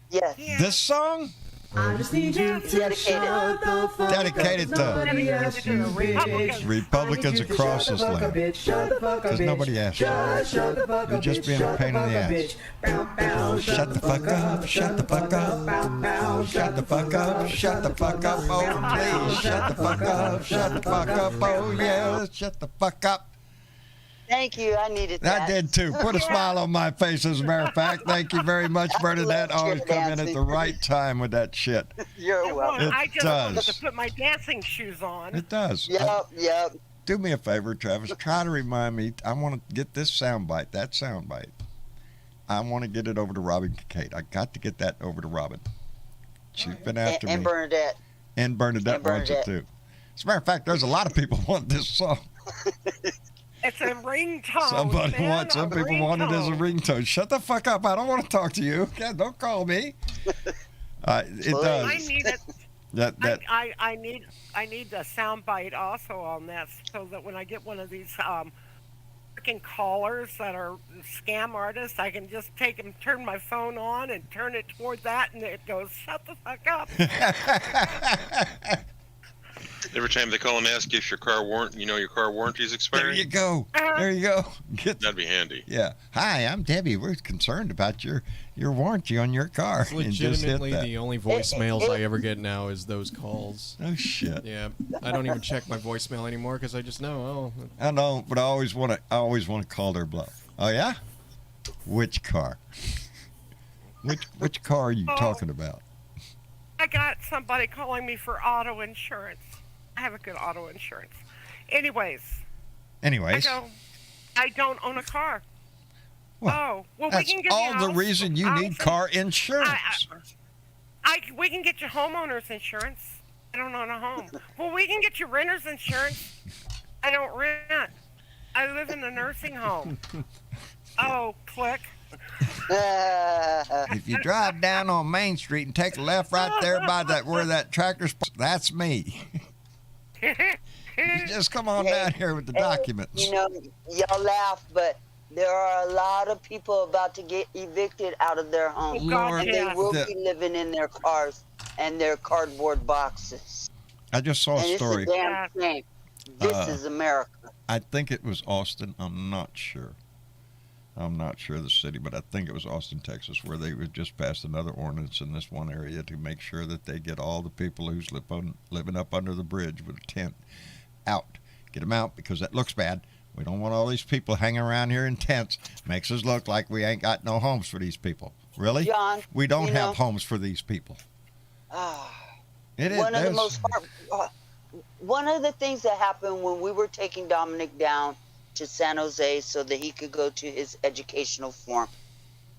Yes. Yeah. This song? I just need you to Dedicated. shut the fuck Dedicated up. Nobody asked you, bitch. Republicans I need you to across shut this the fuck up, land. bitch. Shut the fuck up, 'Cause bitch. nobody asked you. Just shut the fuck You're up, just bitch. being a Shut pain in the fuck up, ass. bitch. Bow, bow. Shut the fuck up, shut the fuck up. Bow, bow. Shut the fuck up, shut the fuck up, oh please, shut the fuck up, shut the fuck up, oh yeah, shut the fuck up. Thank you. I needed that. I did too. Put a smile on my face, as a matter of fact. Thank you very much, Bernadette. Always come in at the right time with that shit. You're welcome. I just does. wanted to put my dancing shoes on. It does. Yep. Do me a favor, Travis. Try to remind me. I want to get this soundbite, that soundbite. I want to get it over to Robin Kincaid. I got to get that over to Robin. She's been after And me. Bernadette. And Bernadette wants it too. As a matter of fact, there's a lot of people want this song. It's a ringtone. Somebody man, wants. Some people want it as a ringtone. Shut the fuck up! I don't want to talk to you. God, don't call me. It does. I need it. That I need a sound bite also on that, so that when I get one of these freaking callers that are scam artists, I can just take them, turn my phone on, and turn it toward that, and it goes, "Shut the fuck up." Every time they call and ask if your car warranty is there expiring, you go. There you go. that'd be handy. Yeah. Hi, I'm Debbie. We're concerned about your warranty on your car. It's legitimately and the only voicemails I ever get now is those calls. oh shit. Yeah, I don't even check my voicemail anymore because I just know. I know, but I always want to call their bluff. Oh yeah. Which car? Which car are you talking about? I got somebody calling me for auto insurance. I have a good auto insurance. Anyways, I go, I don't own a car. Well, well, we that's can get all you the reason you need car insurance. we can get you homeowners insurance. I don't own a home. Well, we can get you renter's insurance. I don't rent. I live in a nursing home. Oh, click. If you drive down on Main Street and take a left right there by where that tractor's, that's me. You just come on down here with the documents. Y'all laugh, but there are a lot of people about to get evicted out of their homes. Lord, and they will be living in their cars and their cardboard boxes. I just saw a story. It's a damn shame. This is America. I think it was Austin. I'm not sure of the city, but I think it was Austin, Texas, where they would just pass another ordinance in this one area to make sure that they get all the people who's living up under the bridge with a tent out. Get them out, because that looks bad. We don't want all these people hanging around here in tents. Makes us look like we ain't got no homes for these people. Really? John, we don't have homes for these people. It is. One of the things that happened when we were taking Dominic down to San Jose so that he could go to his educational forum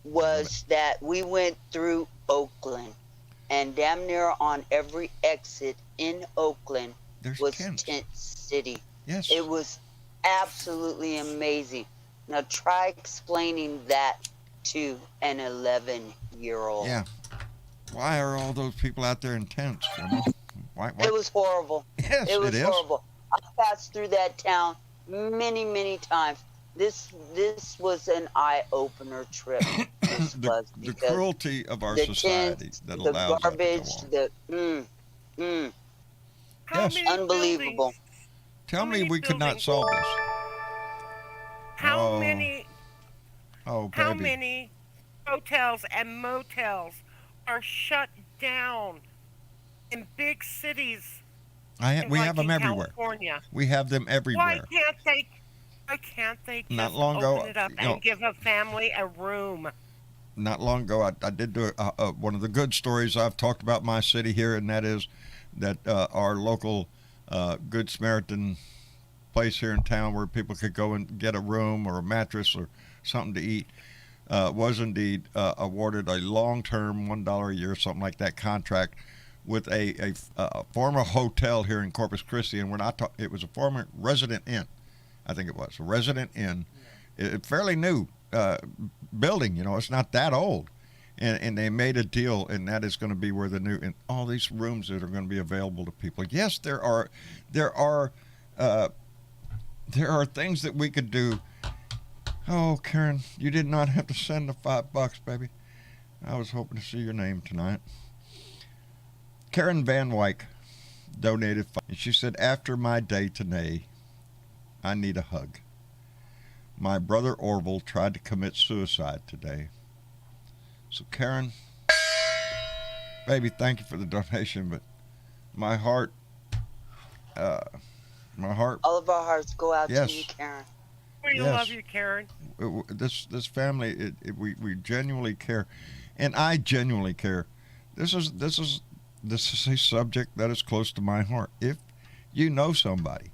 was that we went through Oakland. and damn near on every exit in Oakland There's was tents. Tent City. Yes. It was absolutely amazing. Now try explaining that to an 11-year-old. Yeah. Why are all those people out there in tents? Why? It was horrible. Yes, It was it is. horrible. I passed through that town many, many times. This was an eye-opener trip. This was, The because cruelty of our the society tents, that the allows garbage, that to go on. How Yes. many unbelievable. buildings- Tell me many we could not buildings- solve this. How Oh. many? Oh, baby. How many hotels and motels are shut down in big cities? We have them everywhere. California. We have them Why everywhere. can't they? Why can't they just Not long ago, open it up you and know- give a family a room? Not long ago, I did do one of the good stories. I've talked about my city here, and that is that our local Good Samaritan place here in town where people could go and get a room or a mattress or something to eat was indeed awarded a long-term $1 a year, something like that, contract with a former hotel here in Corpus Christi. And we're not talking, it was a former resident inn. I think it was a resident inn. It fairly new building, you know, it's not that old. And they made a deal, and that is going to be where the new, and all these rooms that are going to be available to people. Yes, there are things that we could do. Oh, Karen, you did not have to send the $5, baby. I was hoping to see your name tonight. Karen Van Wyck donated $5. And she said, after my day today, I need a hug. My brother Orville tried to commit suicide today. So Karen, baby, thank you for the donation, but my heart, All of our hearts go out Yes. to you, Karen. We Yes. love you, Karen. this family, we genuinely care, and I genuinely care. This is a subject that is close to my heart. If you know somebody,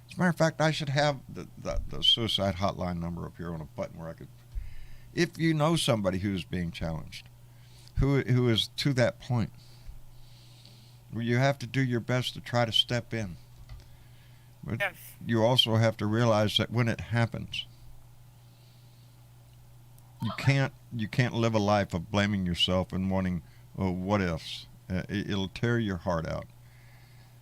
as a matter of fact, I should have the suicide hotline number up here on a button where I could. If you know somebody who's being challenged, who is to that point, where you have to do your best to try to step in. But Yes. you also have to realize that when it happens, you can't live a life of blaming yourself and wanting, oh, what ifs. It'll tear your heart out.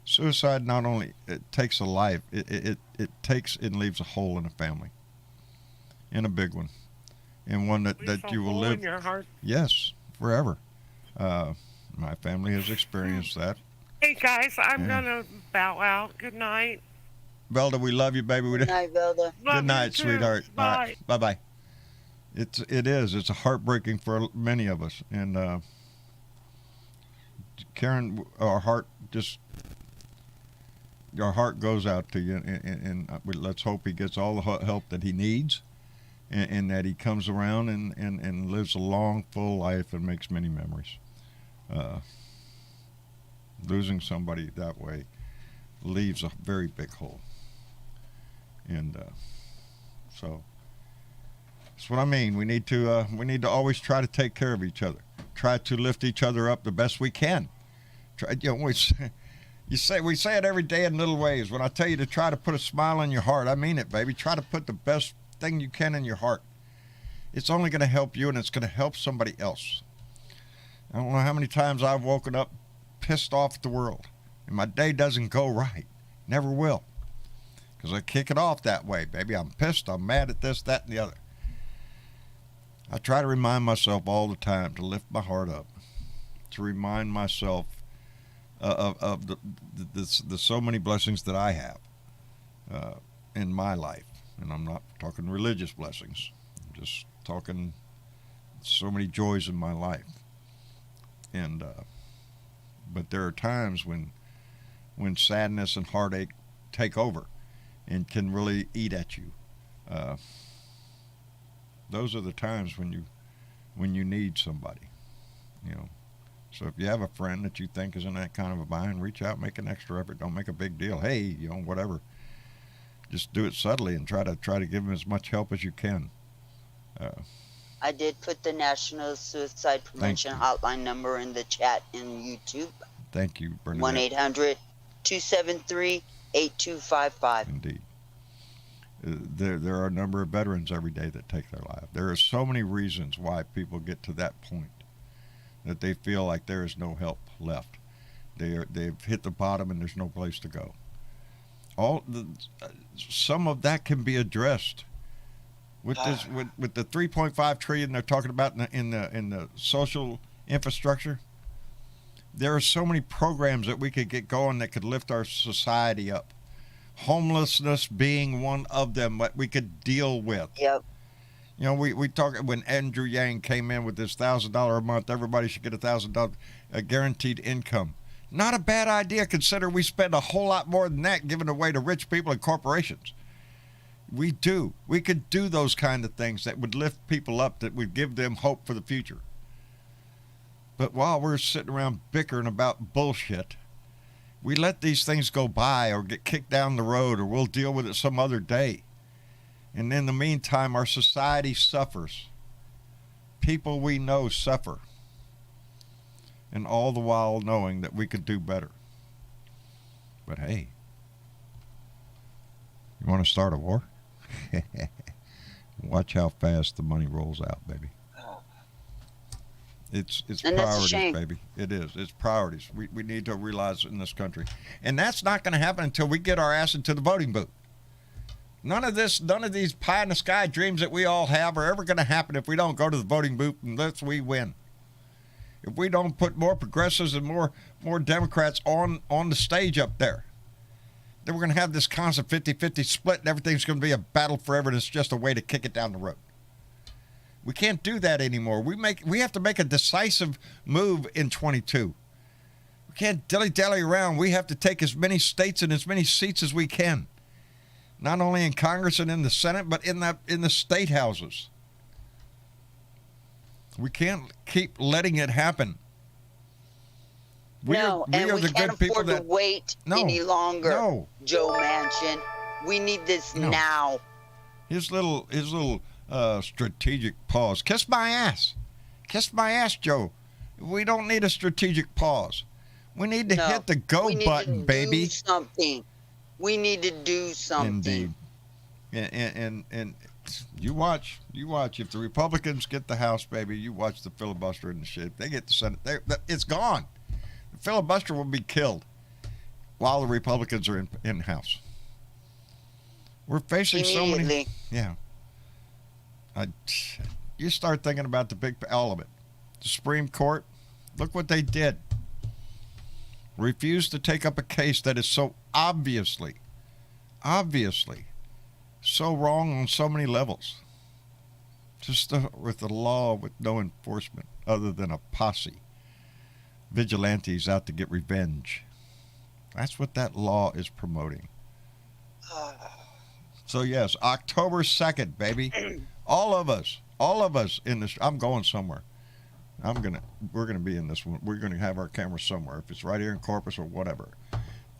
Suicide not only it takes a life, it takes and leaves a hole in a family, and a big one, and one that Leaves a you will hole live. in your heart. Yes, forever. My family has experienced that. Hey guys, I'm Yeah. gonna bow out. Good night. Velda, we love you, baby. Good night, Velda. Love Good you night, too. sweetheart. All Bye. right, bye-bye. It's a heartbreaking for many of us, and Karen, our heart goes out to you, and let's hope he gets all the help that he needs, and that he comes around and lives a long, full life and makes many memories. Losing somebody that way leaves a very big hole, and so that's what I mean. We need to always try to take care of each other, try to lift each other up the best we can. Try, we say it every day in little ways. When I tell you to try to put a smile on your heart, I mean it, baby. Try to put the best thing you can in your heart. It's only going to help you, and it's going to help somebody else. I don't know how many times I've woken up pissed off at the world, and my day doesn't go right. Never will. Because I kick it off that way, baby. I'm pissed, I'm mad at this, that, and the other. I try to remind myself all the time to lift my heart up, to remind myself of the so many blessings that I have in my life. And I'm not talking religious blessings. I'm just talking so many joys in my life. And but there are times when sadness and heartache take over and can really eat at you. Those are the times when you need somebody, you know. So if you have a friend that you think is in that kind of a bind, reach out, make an extra effort. Don't make a big deal. Hey, you know, whatever. Just do it subtly and try to give them as much help as you can. I did put the National Suicide Prevention Hotline number in the chat in YouTube. Thank you, Bernadette. 1-800-273-8255. Indeed. There are a number of veterans every day that take their life. There are so many reasons why people get to that point that they feel like there is no help left. They've hit the bottom and there's no place to go. Some of that can be addressed with this with the 3.5 trillion they're talking about in the social infrastructure. There are so many programs that we could get going that could lift our society up. Homelessness being one of them, what we could deal with. Yep. You know, we talk when Andrew Yang came in with this $1,000 a month, everybody should get $1,000 guaranteed income. Not a bad idea, consider we spend a whole lot more than that giving away to rich people and corporations. We do. We could do those kind of things that would lift people up, that would give them hope for the future. But while we're sitting around bickering about bullshit, we let these things go by or get kicked down the road, or we'll deal with it some other day. And in the meantime, our society suffers. People we know suffer. And all the while knowing that we could do better. But hey, you want to start a war? Watch how fast the money rolls out, baby. It's priorities, baby. It is. It's priorities. We need to realize it in this country. And that's not going to happen until we get our ass into the voting booth. None of these pie in the sky dreams that we all have are ever going to happen if we don't go to the voting booth unless we win. If we don't put more progressives and more Democrats on the stage up there, then we're going to have this constant 50-50 split and everything's going to be a battle forever, and it's just a way to kick it down the road. We can't do that anymore. We have to make a decisive move in 22. We can't dilly-dally around. We have to take as many states and as many seats as we can. Not only in Congress and in the Senate, but in the state houses. We can't keep letting it happen. We can't afford to wait any longer. No. Joe Manchin, we need this now. His little strategic pause. Kiss my ass, Joe. We don't need a strategic pause. We need to hit the go button, baby. We need to do something. Indeed. And you watch. If the Republicans get the House, baby, you watch the filibuster and the shit. If they get the Senate, it's gone. The filibuster will be killed while the Republicans are in House. We're facing so many. Yeah. You start thinking about all of it. The Supreme Court, look what they did. Refused to take up a case that is so obviously so wrong on so many levels. Just with the law with no enforcement other than a posse. Vigilantes out to get revenge. That's what that law is promoting. So yes, October 2nd, baby. All of us in this. I'm going somewhere. We're gonna be in this one. We're gonna have our camera somewhere. If it's right here in Corpus or whatever.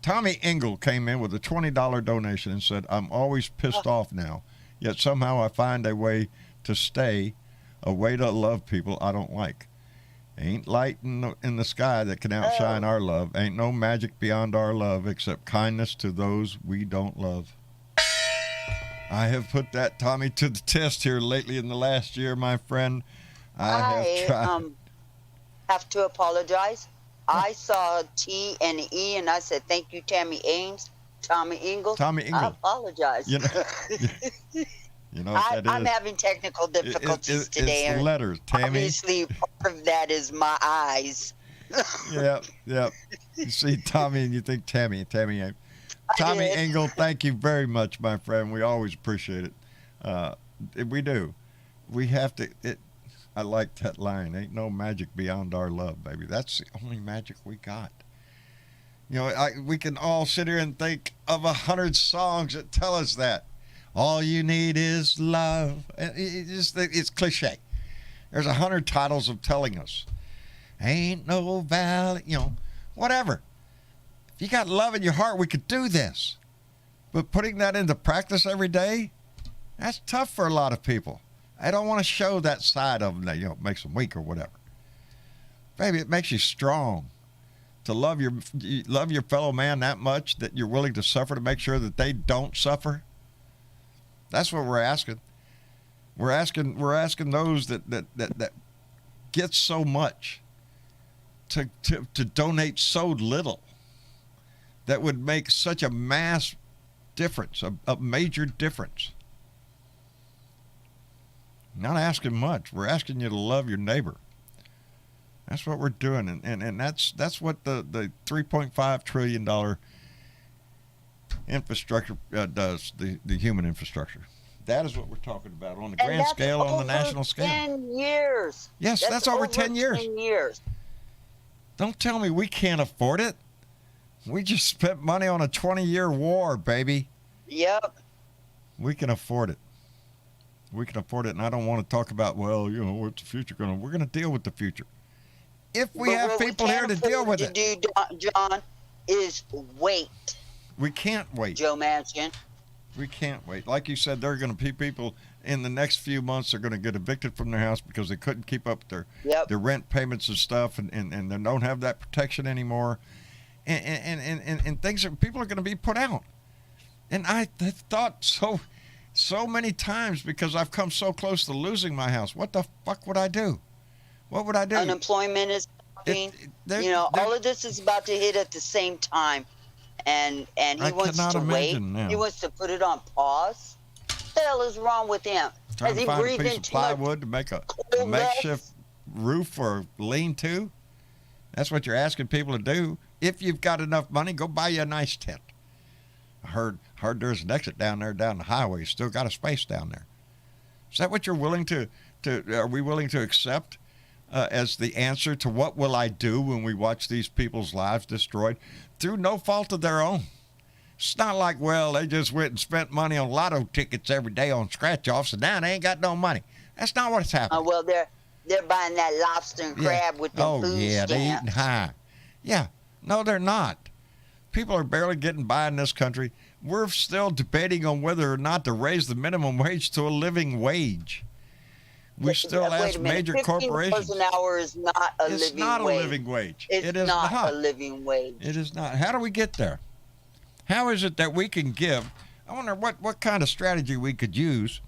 Tommy Engel came in with a $20 donation and said, "I'm always pissed off now, yet somehow I find a way to stay, a way to love people I don't like. Ain't light in the sky that can outshine our love. Ain't no magic beyond our love except kindness to those we don't love." I have put that, Tommy, to the test here lately in the last year, my friend. I have to apologize. I saw T and E, and I said, "Thank you, Tommy Engel. I apologize. You know what that I'm is? having technical difficulties today. It's the letters, Tammy. Obviously, part of that is my eyes. Yep. You see Tommy and you think Tammy. Tommy Engel, thank you very much, my friend. We always appreciate it. We do. We have to. I like that line. Ain't no magic beyond our love, baby. That's the only magic we got. You know, we can all sit here and think of 100 songs that tell us that. All you need is love. It's cliche. There's 100 titles of telling us. Ain't no valley, whatever. If you got love in your heart, we could do this. But putting that into practice every day, that's tough for a lot of people. I don't want to show that side of them that, makes them weak or whatever. Baby, it makes you strong to love your fellow man that much that you're willing to suffer to make sure that they don't suffer. That's what we're asking. We're asking those that get so much to donate so little that would make such a mass difference, a major difference. Not asking much. We're asking you to love your neighbor. That's what we're doing, and that's what the $3.5 trillion infrastructure does, the human infrastructure. That is what we're talking about on the grand scale, on the national scale. 10 years. Yes, that's over 10 years. 10 years. Don't tell me we can't afford it. We just spent money on a 20-year war, baby. Yep. We can afford it. We can afford it, and I don't want to talk about, what's the future going to... We're going to deal with the future. If we have people here to deal with it. Do, John, is wait. We can't wait. Joe Manchin. We can't wait. Like you said, there are going to be people in the next few months are going to get evicted from their house because they couldn't keep up their rent payments and stuff, and they don't have that protection anymore. And things people are going to be put out. And I thought so many times, because I've come so close to losing my house. What the fuck would I do? What would I do? Unemployment is dropping. All of this is about to hit at the same time, and he wants to wait. Now. He wants to put it on pause. What the hell is wrong with him? Trying Has to he find a breathed piece in of too much plywood to make a coal makeshift gas? roof or lean-to. That's what you're asking people to do. If you've got enough money, go buy you a nice tent. I heard there's an exit down there down the highway. Still got a space down there. Is that what you're willing to are we willing to accept as the answer to what will I do when we watch these people's lives destroyed through no fault of their own? It's not like, they just went and spent money on lotto tickets every day on scratch-offs, and now they ain't got no money. That's not what's happening. They're buying that lobster and crab with the food stamps. They're eating high. Yeah, no, they're not. People are barely getting by in this country. We're still debating on whether or not to raise the minimum wage to a living wage. We still ask major corporations. $15 an hour is not a living wage. It's not a living wage. It is not a living wage. It is not. How do we get there? How is it that we can give? I wonder what kind of strategy we could use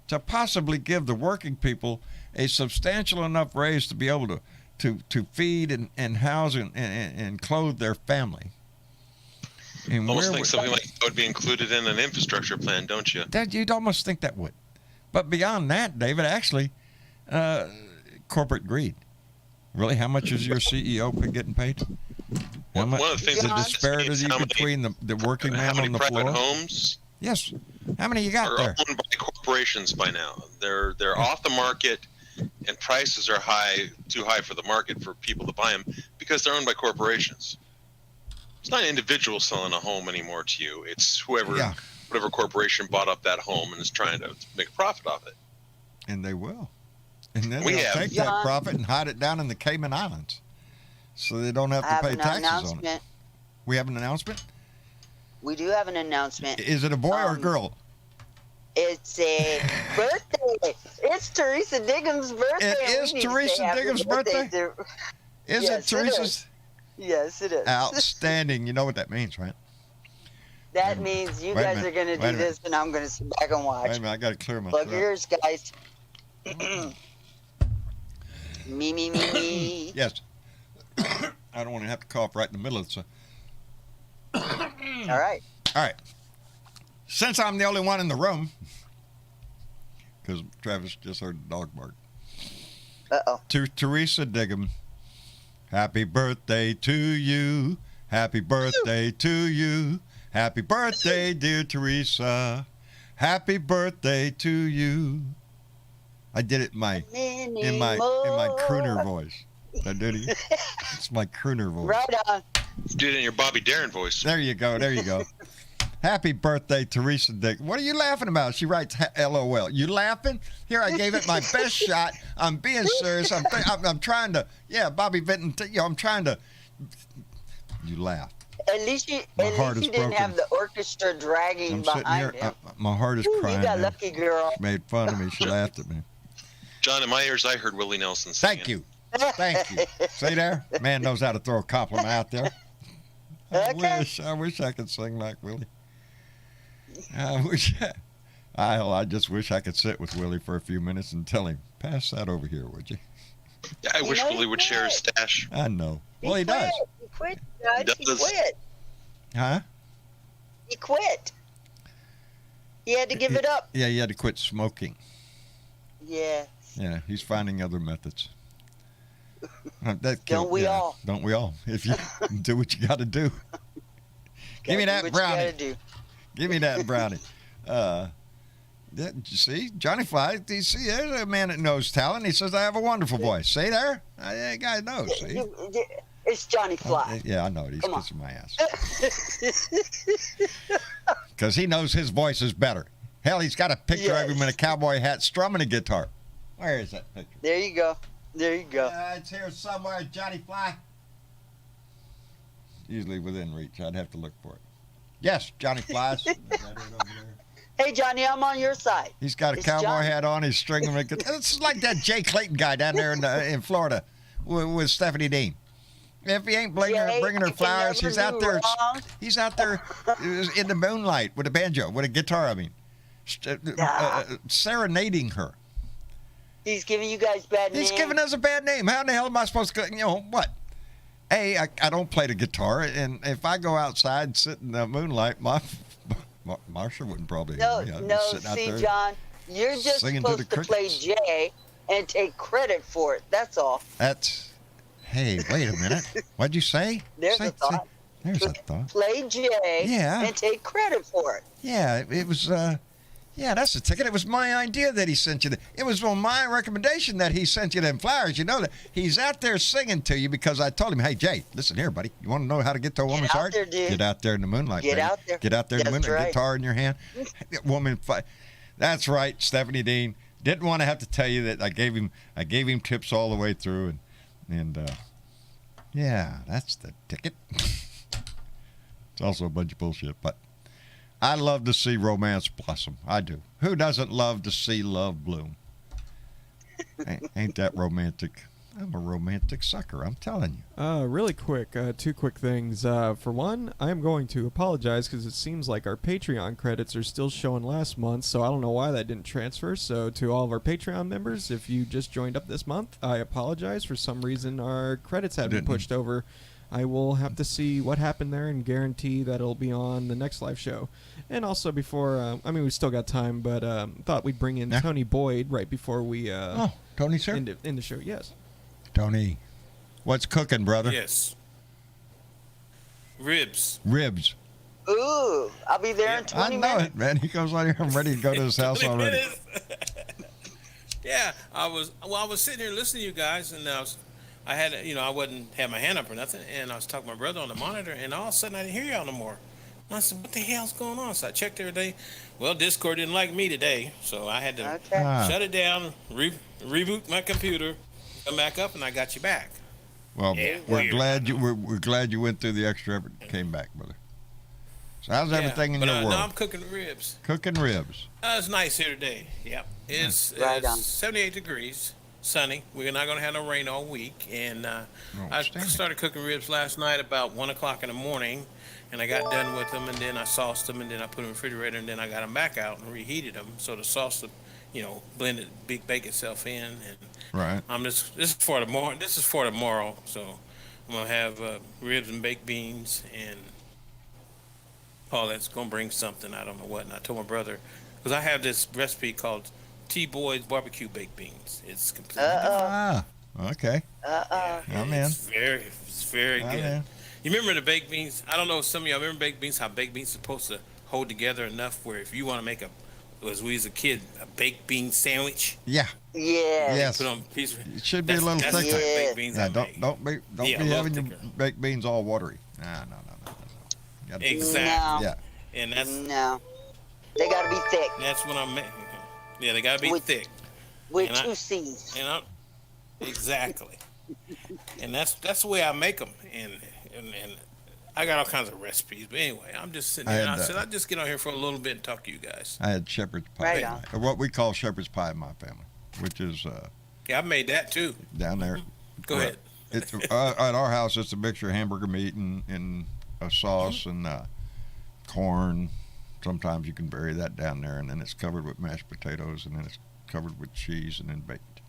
to possibly give the working people a substantial enough raise to be able to feed and house and clothe their family. And almost think something like that would be included in an infrastructure plan, don't you? You'd almost think that would. But beyond that, David, actually, corporate greed. Really, how much is your CEO getting paid? One of the things the disparity between the working man on the floor? Private homes? Yes. How many you got there? Are owned by corporations by now. They're off the market, and prices are too high for the market for people to buy them because they're owned by corporations. It's not an individual selling a home anymore to you. It's whatever corporation bought up that home and is trying to make a profit off it. And they will. And then they'll take that profit and hide it down in the Cayman Islands so they don't have to pay taxes on it. We have an announcement? We do have an announcement. Is it a boy or a girl? It's a birthday. It's Teresa Diggum's birthday. It is Teresa Diggum's birthday? Is it Teresa's? Yes, it is. Outstanding. You know what that means, right? That means you guys are going to do this, and I'm going to sit back and watch. Wait a minute, I got to clear my throat. Look, here's, guys. Me. Yes. I don't want to have to cough right in the middle of it. All right. Since I'm the only one in the room, because Travis just heard the dog bark. Uh-oh. To Teresa Diggum, happy birthday to you. Happy birthday to you. Happy birthday, dear Teresa. Happy birthday to you. I did it in my crooner voice. I did it. It's my crooner voice. Right on. You did it in your Bobby Darin voice. There you go. Happy birthday, Teresa Dick. What are you laughing about? She writes LOL. You laughing? Here, I gave it my best shot. I'm being serious. I'm trying to. Yeah, Bobby Vinton. I'm trying to. You laugh. At least you didn't have the orchestra dragging behind him. My heart is crying. You got lucky, girl. She made fun of me. She laughed at me. John, in my ears, I heard Willie Nelson singing. Thank you. Thank you. See there? Man knows how to throw a compliment out there. Okay. I wish I could sing like Willie. I just wish I could sit with Willie for a few minutes and tell him, pass that over here, would you? Yeah, I wish Willie would share his stash. I know. Well, he does. He quit, guys. He does. quit. Huh? He quit. He had to give it up. Yeah, he had to quit smoking. Yeah. Yeah, he's finding other methods. Don't we all? Don't we all? If you do what you got to do. Give me that What brownie. You gotta do. Give me that brownie. You see, Johnny Fly, you see, there's a man that knows talent. He says, I have a wonderful voice. See there? That guy knows, see? It's Johnny Fly. Yeah, I know it. He's Come on. kissing my ass. Because he knows his voice is better. Hell, he's got a picture of him in a cowboy hat strumming a guitar. Where is that picture? There you go. There you go. It's here somewhere, Johnny Fly. Usually within reach. I'd have to look for it. Yes, Johnny Flies. Is that it over there? Hey, Johnny, I'm on your side. He's got a It's cowboy Johnny. hat on. He's stringing a guitar. It's like that Jay Clayton guy down there in Florida with Stephanie Dean. If he ain't bringing her Jay, you can flowers, never he's out do there. wrong. He's out there in the moonlight with a banjo, with a guitar. I mean, serenading her. He's giving you guys bad names. He's giving us a bad name. How in the hell am I supposed to? You know what? Hey, I don't play the guitar, and if I go outside and sit in the moonlight, Marsha wouldn't probably No, hear me. I'm no. just sitting out See, there John, you're just singing to the supposed to play crickets. Jay and take credit for it. That's all. That's. Hey, wait a minute. What'd you say? There's a thought. There's a thought. Play Jay Yeah. and take credit for it. Yeah, it was. Yeah, that's the ticket. It was my idea that he sent you. It was on my recommendation that he sent you them flowers. You know that he's out there singing to you because I told him, "Hey, Jay, listen here, buddy. You want to know how to get to a woman's out heart? there, dude. Get out there in the moonlight. Get baby. out there. Get out there in the That's moonlight. right. Guitar in your hand. Woman, that's right, Stephanie Dean. Didn't want to have to tell you that I gave him tips all the way through, and yeah, that's the ticket. It's also a bunch of bullshit, but I love to see romance blossom. I do. Who doesn't love to see love bloom? Ain't that romantic? I'm a romantic sucker, I'm telling you. Really quick, two quick things. For one, I am going to apologize because it seems like our Patreon credits are still showing last month, so I don't know why that didn't transfer. So to all of our Patreon members, if you just joined up this month, I apologize. For some reason, our credits have been pushed over. I will have to see what happened there and guarantee that it'll be on the next live show. And also before, we still got time, but thought we'd bring in Tony Boyd right before we Tony's here? end the show. Yes. Tony, what's cooking, brother? Yes. Ribs. Ribs. Ooh, I'll be there in I 20 know minutes. it, man. He goes on here. I'm ready to go to his house 20 already. minutes. Yeah, I was sitting here listening to you guys, and I wouldn't have my hand up or nothing, and I was talking to my brother on the monitor, and all of a sudden I didn't hear y'all no more. And I said, what the hell's going on? So I checked every day. Well, Discord didn't like me today, so I had to shut it down, reboot my computer, come back up, and I got you back. Well, Yeah, we're glad you went through the extra effort and came back, brother. So how's everything in your world? No, I'm cooking ribs. Cooking ribs. It's nice here today. Yep. It's Right on. 78 degrees, sunny. We're not going to have no rain all week. And I Outstanding. started cooking ribs last night about 1 o'clock in the morning. And I got done with them, and then I sauced them, and then I put them in the refrigerator, and then I got them back out and reheated them. So the sauce, blended, bake itself in. And Right. this is for tomorrow. So I'm going to have ribs and baked beans, and Paulette's going to bring something. I don't know what. And I told my brother, because I have this recipe called T-Boy's Barbecue Baked Beans. It's completely different. Okay. I'm in. It's very I'm good. in. You remember the baked beans? I don't know if some of y'all remember baked beans, how baked beans are supposed to hold together enough where if you want to make as we was a kid, a baked bean sandwich, Yeah. Yeah. Yes. put on a piece of It should be a little that's the thicker. type of Yeah. baked beans Yeah, I make. don't be Yeah, a little having your thicker. baked beans all watery. No. Gotta be- Exactly. Yeah. And that's No. They got to be thick what I'm making. Yeah, they gotta be With- thick. with And I- 2 C's. Exactly. And that's the way I make them. And I got all kinds of recipes. But anyway, I'm just sitting here. And I said, I'll just get on here for a little bit and talk to you guys. I had shepherd's pie. Right on. Or what we call shepherd's pie in my family. which is Yeah, I made that too. down there. Go ahead. It's at our house. It's a mixture of hamburger meat and a sauce and corn. Sometimes you can bury that down there, and then it's covered with mashed potatoes, and then it's covered with cheese, and then baked.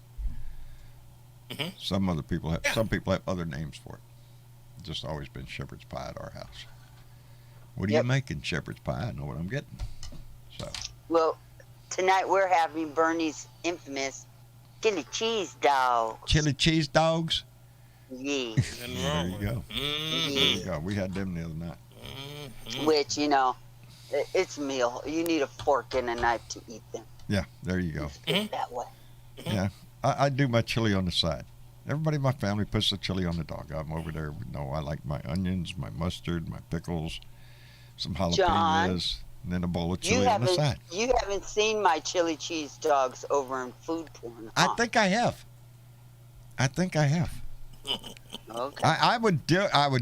Mhm. Some people have other names for it. It's just always been shepherd's pie at our house. What are you making, shepherd's pie? I know what I'm getting. So. Well, tonight we're having Bernie's infamous chili cheese dog. Chili cheese dogs. Yeah. There you go. There you go. We had them the other night. Which, it's a meal. You need a fork and a knife to eat them. Yeah, there you go. That way. Yeah, I do my chili on the side. Everybody in my family puts the chili on the dog. I'm over there. I like my onions, my mustard, my pickles, some jalapenos, John, and then a bowl of chili on the side. You haven't seen my chili cheese dogs over in food porn. I think I have. Okay. I would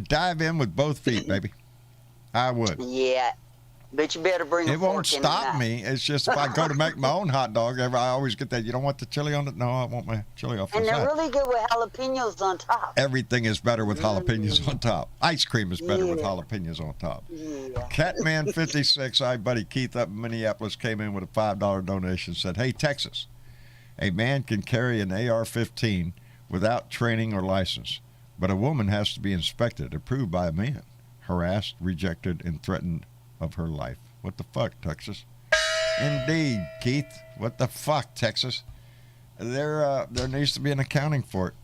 dive in with both feet, baby. I would. Yeah. But you better bring a It fork won't and a stop knife. me. It's just if I go to make my own hot dog, I always get that. You don't want the chili on it? No, I want my chili off the And side. they're really good with jalapenos on top. Everything is better with jalapenos on top. Ice cream is better with jalapenos on top. Yeah. Catman56, our buddy Keith up in Minneapolis, came in with a $5 donation. Said, "Hey, Texas, a man can carry an AR-15 without training or license, but a woman has to be inspected, approved by a man, harassed, rejected, and threatened of her life." What the fuck, Texas? Indeed, Keith. What the fuck, Texas? There needs to be an accounting for it.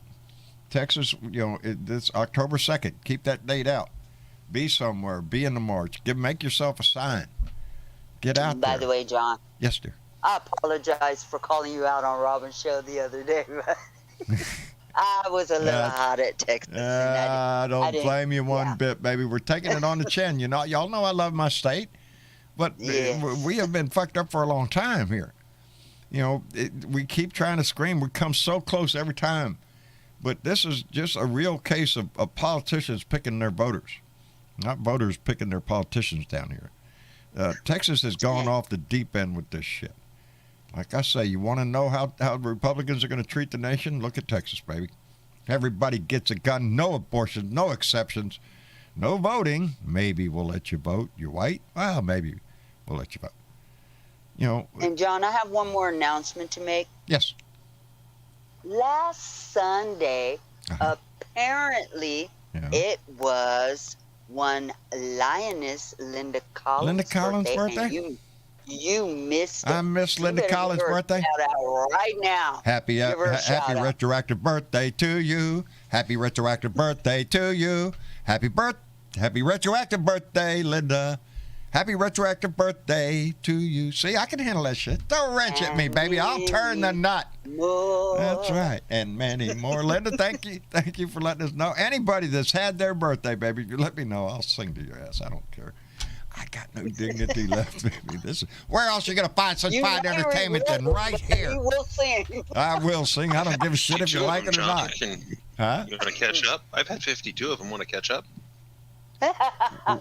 Texas, it's October 2nd. Keep that date out. Be somewhere. Be in the march. Make yourself a sign. Get out there. By the way, John, Yes, dear. I apologize for calling you out on Robin's show the other day. I was a little hot at Texas. I don't didn't- blame you one bit, baby. We're taking it on the chin. Y'all know I love my state, but we have been fucked up for a long time here. We keep trying to scream. We come so close every time, but this is just a real case of politicians picking their voters, not voters picking their politicians down here. Texas has gone off the deep end with this shit. Like I say, you want to know how Republicans are going to treat the nation? Look at Texas, baby. Everybody gets a gun, no abortion, no exceptions, no voting. Maybe we'll let you vote. You're white? Well, maybe we'll let you vote. And John, I have one more announcement to make. Yes. Last Sunday, apparently, it was one lioness Linda Collins' birthday? And you missed it. I missed You Linda better Collins' give her a birthday. Shout out right now. Happy Give her a shout out. retroactive birthday to you. Happy retroactive birthday to you. Happy retroactive birthday, Linda. Happy retroactive birthday to you. See, I can handle that shit. Don't wrench at me, baby. I'll turn the nut. More. That's right. And many more. Linda, thank you. Thank you for letting us know. Anybody that's had their birthday, baby, you let me know. I'll sing to your ass. I don't care. I got no dignity left, baby. Where else are you going to find such fine entertainment than right here? You will sing. I will sing. I don't give a shit if you like it or not. Huh? You want to catch up? I've had 52 of them. Want to catch up?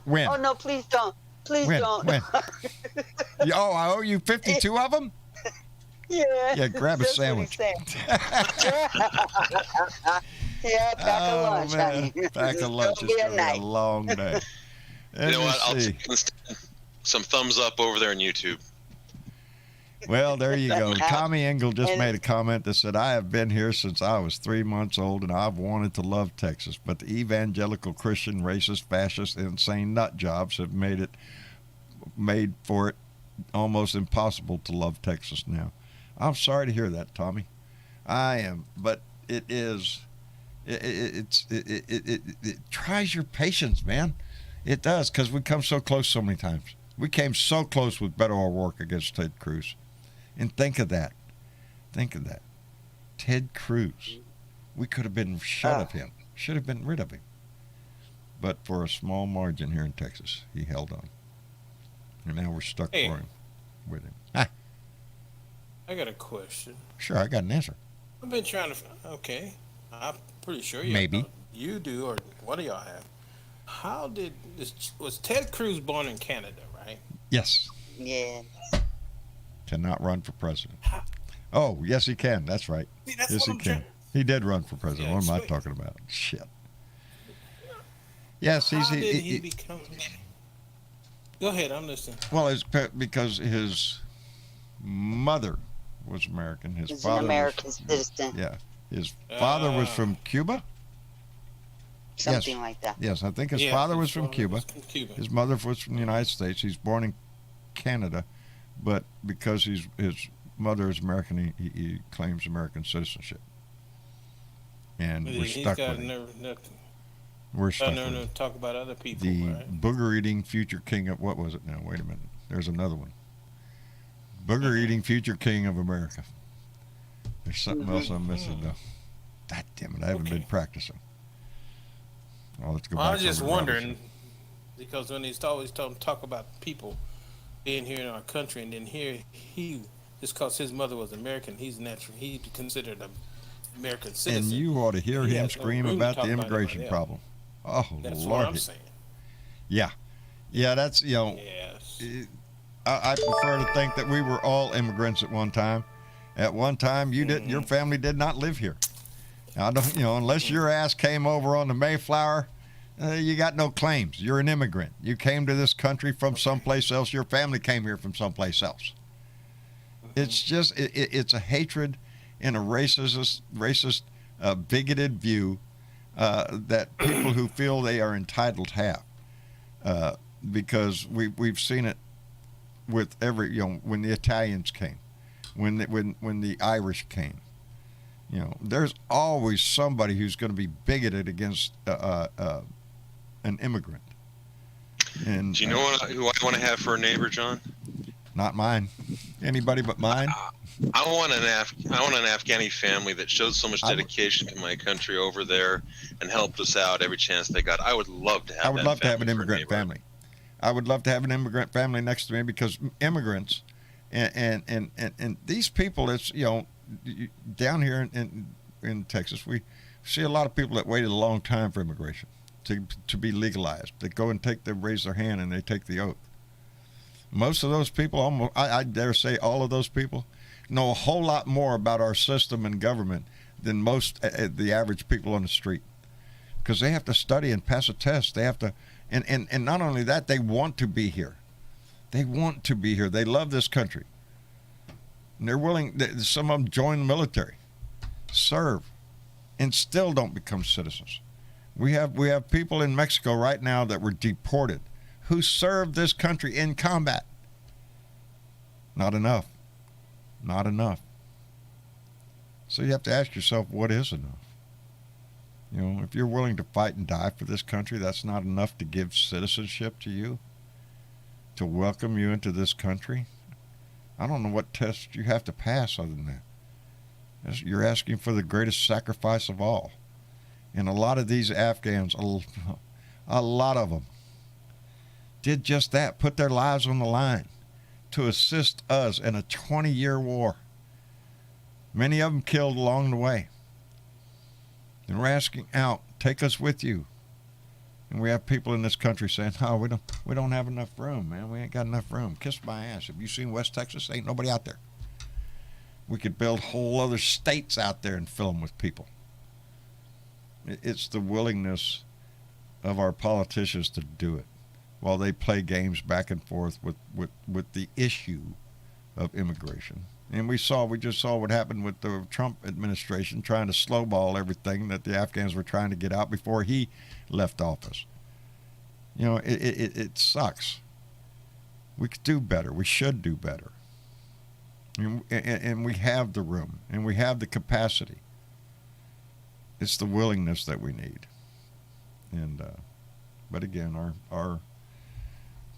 When? Oh, no, please don't. Please don't. When? I owe you 52 of them? Yeah. Yeah, grab a That's what sandwich. he's saying. Yeah, pack a lunch, honey. Pack a lunch. It's gonna be It's a going to night. be a long day. You know what? I'll see. take some thumbs up over there on YouTube. Well, there you go. Tommy Engel just made a comment that said, "I have been here since I was 3 months old, and I've wanted to love Texas, but the evangelical Christian, racist, fascist, insane nut jobs have made for it almost impossible to love Texas now." I'm sorry to hear that, Tommy. I am, but it tries your patience, man. It does, because we come so close so many times. We came so close with Beto O'Rourke against Ted Cruz. And think of that. Ted Cruz. We could have been shut of him. Should have been rid of him. But for a small margin here in Texas, he held on. And now we're stuck Hey. for him with him. I got a question. Sure, I got an answer. I've been trying to. Okay, I'm pretty sure you Maybe. you do, or one of y'all have. How did this? Was Ted Cruz born in Canada, right? Yes. Yeah. To not run for president. Oh, yes, he can. That's right. See, that's Yes, what he I'm can. trying. He did run for president. Yeah, What am I sweet. talking about? Shit. Yes, How did he become? Go ahead, I'm listening. well, it's because his mother was American. His He's an father American was, citizen, yeah. His father was Ah. from Cuba. something like that. Yes, I think his Yeah, father was his from father Cuba. was from Cuba. His mother was from the United States. He's born in Canada, but because his mother is American, he claims American citizenship. And But we're he's stuck got with him. nerve We're stuck with to him. talk about other people, The right? booger-eating future king of, what was it now? Wait a minute. There's another one. Booger-eating future king of America. There's something else I'm missing, though. God damn it, I haven't been practicing. Oh, let's go Well, I back was just over to wondering, Robinson. because when he's always talk about people being here in our country, and then here he, just because his mother was American, he's natural. He's considered an American And citizen. you ought to hear He him has no scream room to about talk the about immigration anybody else. problem. Oh, That's Lord. what I'm saying. Yeah. Yeah, that's, Yes. I prefer to think that we were all immigrants at one time. At one time, you didn't. Your family did not live here. I don't, unless your ass came over on the Mayflower, you got no claims. You're an immigrant. You came to this country from someplace else. Your family came here from someplace else. It's just, it's a hatred and a racist, bigoted view that people who feel they are entitled have. Because we've seen it with every, when the Italians came, when the Irish came, there's always somebody who's going to be bigoted against an immigrant. And Do you know who I want to have for a neighbor, John? not mine, anybody but mine. I want an Afghani family that showed so much dedication to my country over there and helped us out every chance they got. I would love to have. I would that love to have an family for a immigrant neighbor. family. I would love to have an immigrant family next to me, because immigrants and these people, it's down here in Texas, we see a lot of people that waited a long time for immigration to be legalized. They go and raise their hand and they take the oath. Most of those people, almost I dare say all of those people, know a whole lot more about our system and government than most the average people on the street, because they have to study and pass a test. They have to, and not only that, they want to be here. They want to be here. They love this country. And they're willing, some of them join the military, serve, and still don't become citizens. We have people in Mexico right now that were deported who served this country in combat. Not enough. Not enough. So you have to ask yourself, what is enough? If you're willing to fight and die for this country, that's not enough to give citizenship to you, to welcome you into this country. I don't know what test you have to pass other than that. You're asking for the greatest sacrifice of all. And a lot of these Afghans, a lot of them, did just that, put their lives on the line to assist us in a 20-year war. Many of them killed along the way. And we're asking out, take us with you. And we have people in this country saying, "Oh, we don't have enough room, man. We ain't got enough room." Kiss my ass. Have you seen West Texas? Ain't nobody out there. We could build whole other states out there and fill them with people. It's the willingness of our politicians to do it, while they play games back and forth with the issue of immigration. And we just saw what happened with the Trump administration trying to slowball everything that the Afghans were trying to get out before he left office. It sucks. We could do better. We should do better. And we have the room, and we have the capacity. It's the willingness that we need. And but again, our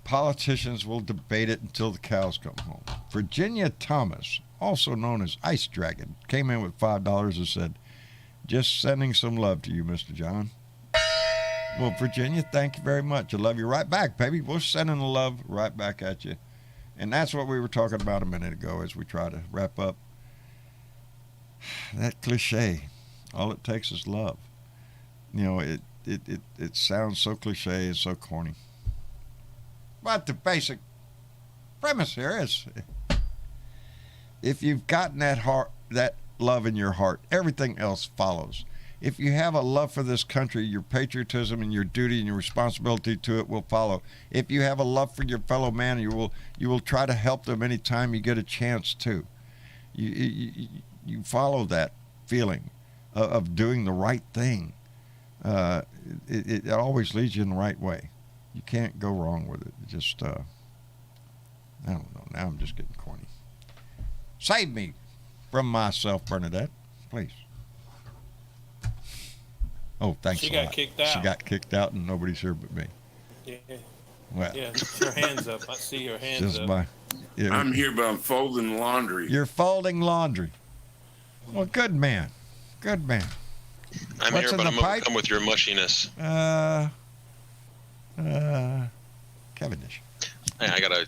politicians will debate it until the cows come home. Virginia Thomas, also known as Ice Dragon, came in with $5 and said, "Just sending some love to you, Mr. John." Well, Virginia, thank you very much. I love you right back, baby. We're sending the love right back at you. And that's what we were talking about a minute ago as we try to wrap up. That cliche, all it takes is love. It sounds so cliche and so corny. But the basic premise here is if you've gotten that love in your heart, everything else follows. If you have a love for this country, your patriotism and your duty and your responsibility to it will follow. If you have a love for your fellow man, you will try to help them anytime you get a chance to. You follow that feeling of doing the right thing. It always leads you in the right way. You can't go wrong with it. Just I don't know. Now I'm just getting corny. Save me from myself, Bernadette, please. Oh, thanks She a got lot. kicked out. She got kicked out, and nobody's here but me. Yeah. Well, Yeah. Your hands up. I see your hands just up. I'm here, but I'm folding laundry. You're folding laundry. Well, good man. Good man. I'm What's here, in but the I'm pipe? overcome with your mushiness. Cavendish. I gotta,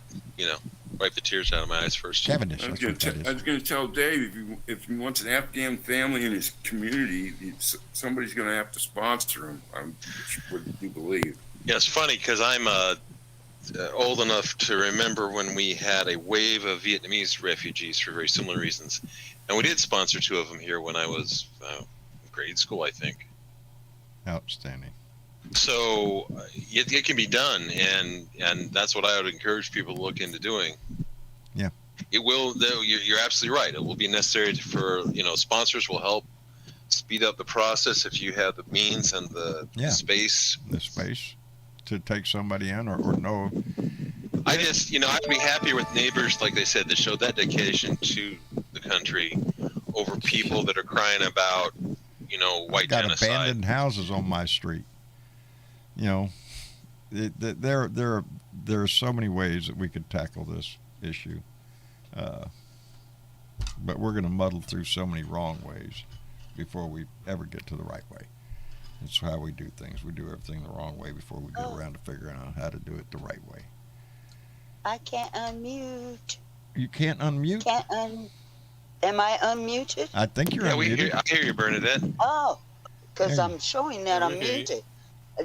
wipe the tears out of my eyes first. Cavendish. I was That's what that is. going to tell Dave if he wants an Afghan family in his community, somebody's going to have to sponsor him. What do you believe? Yeah, it's funny because I'm old enough to remember when we had a wave of Vietnamese refugees for very similar reasons, and we did sponsor 2 of them here when I was in grade school, I think. Outstanding. So it can be done, and that's what I would encourage people to look into doing. Yeah. It will, though. You're absolutely right. It will be necessary for sponsors will help speed up the process if you have the means and the space. The space to take somebody in or no. I just, I'd be happier with neighbors, like they said, that showed that dedication to the country over people that are crying about, white got genocide. abandoned houses on my street. There are so many ways that we could tackle this issue, but we're going to muddle through so many wrong ways before we ever get to the right way. That's how we do things. We do everything the wrong way before we get around to figuring out how to do it the right way. I can't unmute. You can't unmute? Am I unmuted? I think you're unmuted. I hear you, Bernadette. Oh, because There I'm showing that I'm Okay. muted.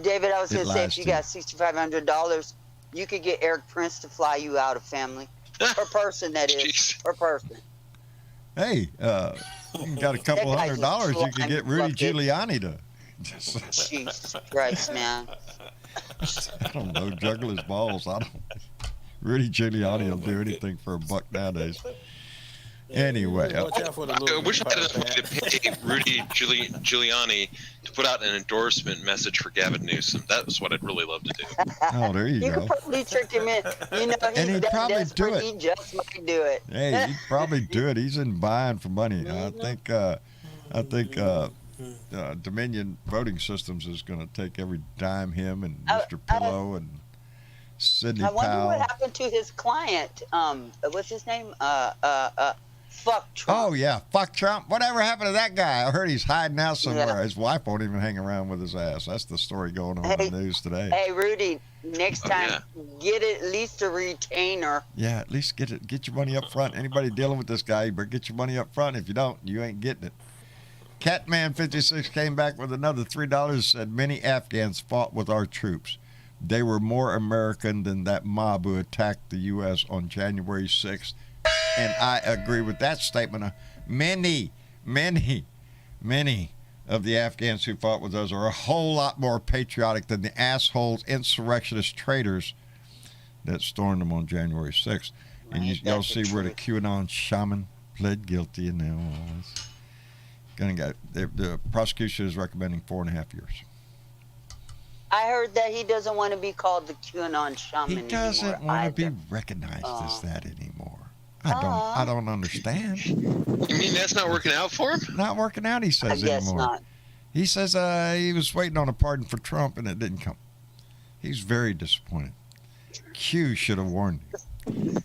David, I was It going to say, lies if you to you. got $6,500, you could get Eric Prince to fly you out of family. Per person, that is. Jeez. Per person. Hey, you got a couple That guy's $100, you could slime get Rudy bucket. Giuliani to, Jesus Christ, man. I don't know, juggle his balls. Rudy Giuliani will do anything for $1 nowadays. Anyway, Watch out for the I little wish I had pile enough money to pay Rudy Giuliani to put out an endorsement message for Gavin Newsom. That's what I'd really love to do. oh, there you You go. could probably trick him in. He's And he'd that probably do desperate, it. he just might do it. Hey, he'd probably do it. He's in buying for money. I think Dominion Voting Systems is going to take every dime him and Mr. Pillow and Sidney I wonder Powell. what happened to his client. What's his name? Fuck Trump. Oh, yeah. Fuck Trump. Whatever happened to that guy? I heard he's hiding out somewhere. Yeah. His wife won't even hang around with his ass. That's the story going on in Hey, the news today. Hey, Rudy, next Oh, time, get at least a retainer. Yeah, at least get your money up front. Anybody dealing with this guy, you better get your money up front. If you don't, you ain't getting it. Catman56 came back with another $3, said many Afghans fought with our troops. They were more American than that mob who attacked the U.S. on January 6th. And I agree with that statement. Many of the Afghans who fought with us are a whole lot more patriotic than the assholes, insurrectionist traitors that stormed them on January 6th. And Ain't y'all that see the where the truth? QAnon shaman pled guilty and now all this. The prosecution is recommending 4.5 years. I heard that he doesn't want to be called the QAnon shaman He doesn't anymore want to either. be recognized as that anymore. Aw. I don't understand. You mean that's not working out for him? Not working out, he I says guess anymore. not. He says he was waiting on a pardon for Trump and it didn't come. He's very disappointed. Q should have warned you.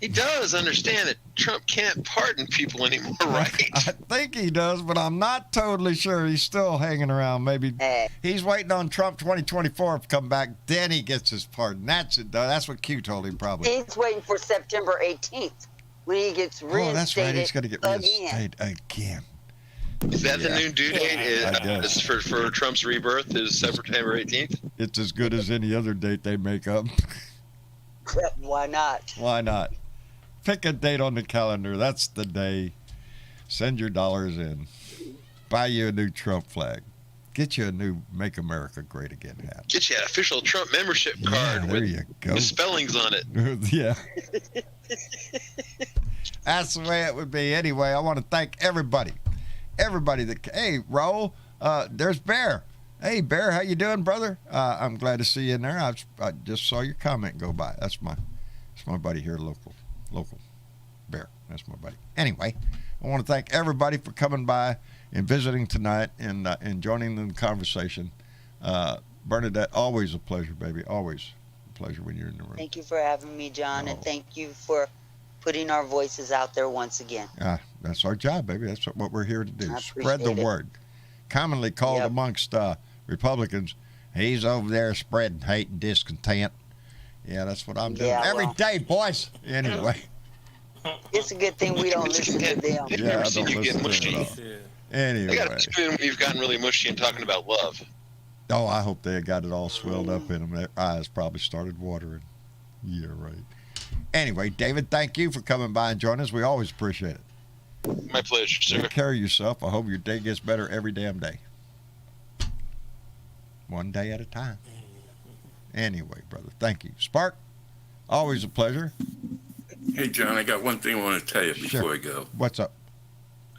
He does understand that Trump can't pardon people anymore, right? I think he does, but I'm not totally sure. He's still hanging around. Maybe Hey, he's waiting on Trump 2024 to come back. Then he gets his pardon. That's it. That's what Q told him probably. he's waiting for September 18th when he gets reinstated. Oh, that's right. He's going to get again. reinstated again. Is that the Yeah. new due date? I guess. Is for Trump's rebirth is September 18th? It's as good as any other date they make up. Why not? Why not? Pick a date on the calendar. That's the day. Send your dollars in. Buy you a new Trump flag. Get you a new Make America Great Again hat. Get you an official Trump membership card Yeah, there with you go. the spellings on it. Yeah. That's the way it would be. Anyway, I want to thank everybody. Everybody that, hey, Raul, there's Bear. Hey, Bear, how you doing, brother? I'm glad to see you in there. I just saw your comment go by. That's my buddy here, local Bear. That's my buddy. Anyway, I want to thank everybody for coming by and visiting tonight and joining in the conversation. Bernadette, always a pleasure, baby. Always a pleasure when you're in the room. Thank you for having me, John, and thank you for putting our voices out there once again. That's our job, baby. That's what we're here to do. I Spread the appreciate it. word. Commonly called amongst Republicans, he's over there spreading hate and discontent. Yeah, that's what I'm doing every day, boys. Anyway. It's a good thing we don't listen to them. I've Yeah, never I seen don't you get listen to it mushy. at all. I Anyway. got to tune in when you've gotten really mushy and talking about love. Oh, I hope they got it all swelled up in them. Their eyes probably started watering. Yeah, right. Anyway, David, thank you for coming by and joining us. We always appreciate it. My pleasure, sir. Take care of yourself. I hope your day gets better every damn day. One day at a time. Anyway, brother, thank you. Spark, always a pleasure. Hey, John, I got one thing I want to tell you before Sure. I go. What's up?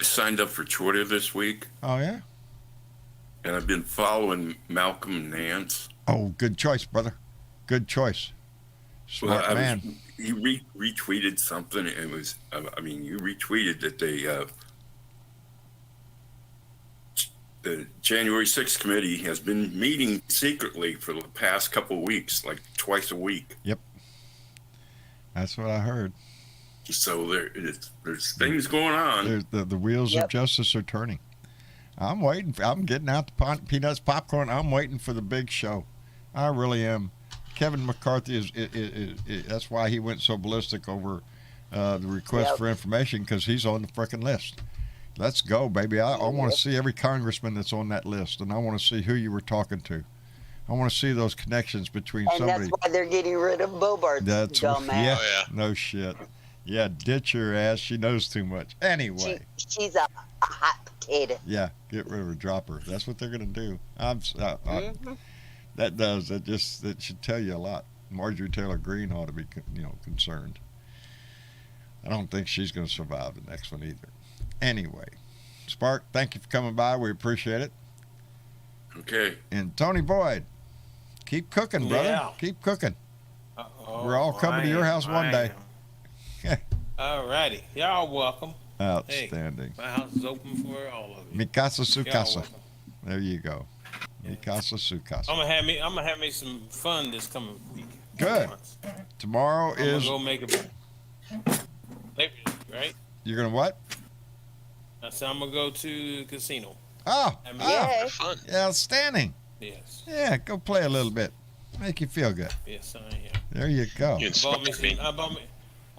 I signed up for Twitter this week, Oh, yeah? and I've been following Malcolm Nance. Oh, good choice, brother. Good choice. Smart man. You retweeted something. It was, you retweeted that the January 6th committee has been meeting secretly for the past couple of weeks, like twice a week. Yep. That's what I heard. So there's things going on. The wheels of justice are turning. I'm waiting. I'm getting out the peanuts, popcorn. I'm waiting for the big show. I really am. Kevin McCarthy is that's why he went so ballistic over the request for information, because he's on the frickin' list. Let's go, baby. I want to see every congressman that's on that list, and I want to see who you were talking to. I want to see those connections between And somebody. that's why they're getting rid of Bobart. That's dumbass. yeah, Oh, yeah. no shit. Yeah, ditch her ass. She knows too much. Anyway. She's a hot potato. Yeah, get rid of her, drop her. That's what they're gonna do. That should tell you a lot. Marjorie Taylor Greene ought to be, concerned. I don't think she's gonna survive the next one either. Anyway, Spark, thank you for coming by. We appreciate it. Okay. And Tony Boyd, keep cooking, brother. Yeah. Keep cooking. Uh-oh, We're all coming to your house one day. All righty. Y'all welcome. Outstanding. My house is open for all of you. Mikasa Y'all Sukasa. welcome. There you go. Mikasa Sukasa. I'm gonna have me some fun this coming week. Good. Tomorrow I'm gonna is. go make a right. You're gonna what? I said I'm gonna go to the casino. Oh, Yeah. Fun. outstanding. Yes. Yeah, go play a little bit. Make you feel good. Yes, I am. There you go. You I bought me inspired some, me.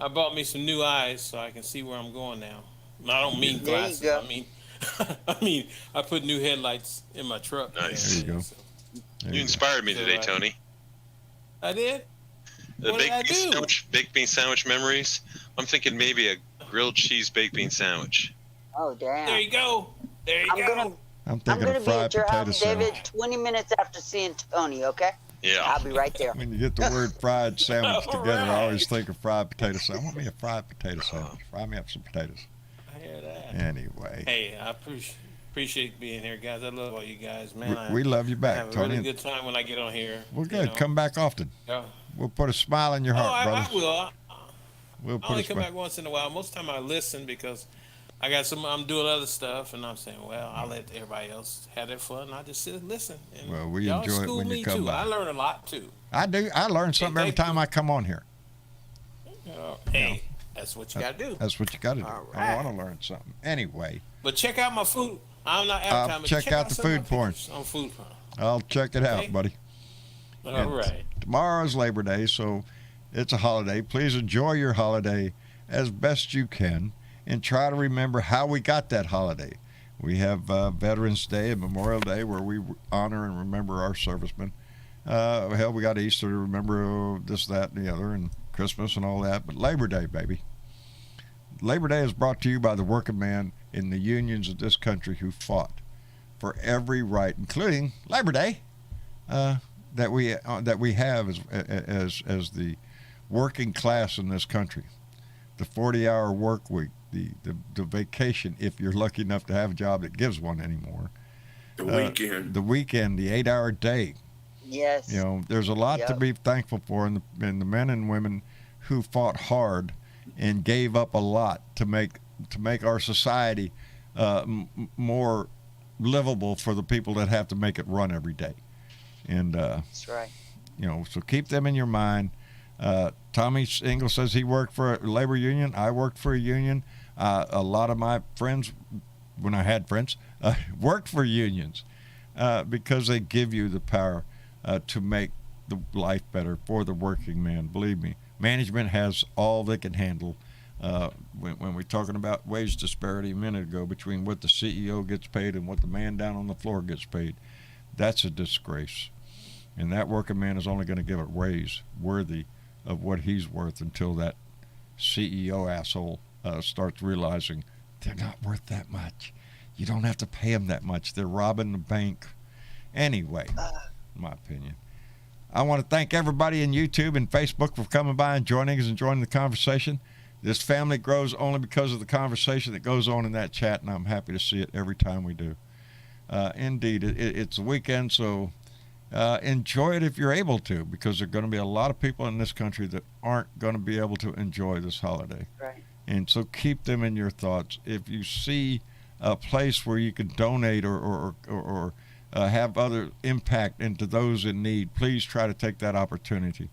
I bought me some new eyes so I can see where I'm going now. I don't mean There you glasses. go. I put new headlights in my truck. Nice. There you go. So There You you go. inspired me today, So, Tony. I did. The What did I do? baked bean sandwich memories. I'm thinking maybe a grilled cheese baked bean sandwich. Oh, damn. There you go. There you I'm go. gonna I'm I'm thinking gonna of be fried at your potato house, David, sandwich. 20 minutes after seeing Tony, okay? Yeah. I'll be right there. When you get the word fried sandwich All together, I always right. think of fried potato sandwich. I want me a fried potato sandwich. Fry me up some potatoes. I hear that. Anyway, Hey, I appreciate being here, guys. I love all you guys, man. we love you I back, have a Tony. really good time when I get on here. We're you good. know. Come back often. Yeah. We'll put a smile in your Oh, heart, I brother. will. We'll I put only a come smile. back once in a while. Most of the time I listen because I'm doing other stuff, and I'm saying, well, I'll let everybody else have their fun. I just sit and listen. And Well, we y'all enjoy it school when you me come too. by. I learn a lot too. I do. I learn something every thank time you. I come on here. Hey, that's what you got to do. That's what you got to do. All I right. want to learn something. Anyway, But check out my food. I'm not advertising. but check out the some of my food porn. pictures on food porn. I'll check it out, Okay. buddy. All And right. Tomorrow is Labor Day, so it's a holiday. Please enjoy your holiday as best you can and try to remember how we got that holiday. We have Veterans Day and Memorial Day where we honor and remember our servicemen. Hell, we got Easter to remember this, that, and the other, and Christmas and all that. But Labor Day, baby. Labor Day is brought to you by the working man in the unions of this country who fought for every right, including Labor Day, that we have as the working class in this country. The 40-hour work week, the vacation, if you're lucky enough to have a job that gives one anymore. The weekend. The weekend, the 8-hour day. Yes. You know, there's a lot to Yep. be thankful for, and the men and women who fought hard and gave up a lot to make our society more livable for the people that have to make it run every day. And That's right. you know, so keep them in your mind. Tommy Engel says he worked for a labor union. I worked for a union. A lot of my friends, when I had friends, worked for unions because they give you the power to make the life better for the working man. Believe me, management has all they can handle. When we're talking about wage disparity a minute ago between what the CEO gets paid and what the man down on the floor gets paid, that's a disgrace. And that working man is only going to give a raise worthy of what he's worth until that CEO asshole starts realizing they're not worth that much. You don't have to pay them that much. They're robbing the bank. Anyway, in my opinion. I want to thank everybody in YouTube and Facebook for coming by and joining us and joining the conversation. This family grows only because of the conversation that goes on in that chat, and I'm happy to see it every time we do. Indeed, it's a weekend, so enjoy it if you're able to, because there are going to be a lot of people in this country that aren't going to be able to enjoy this holiday. Right. And so keep them in your thoughts. If you see a place where you can donate or have other impact into those in need, please try to take that opportunity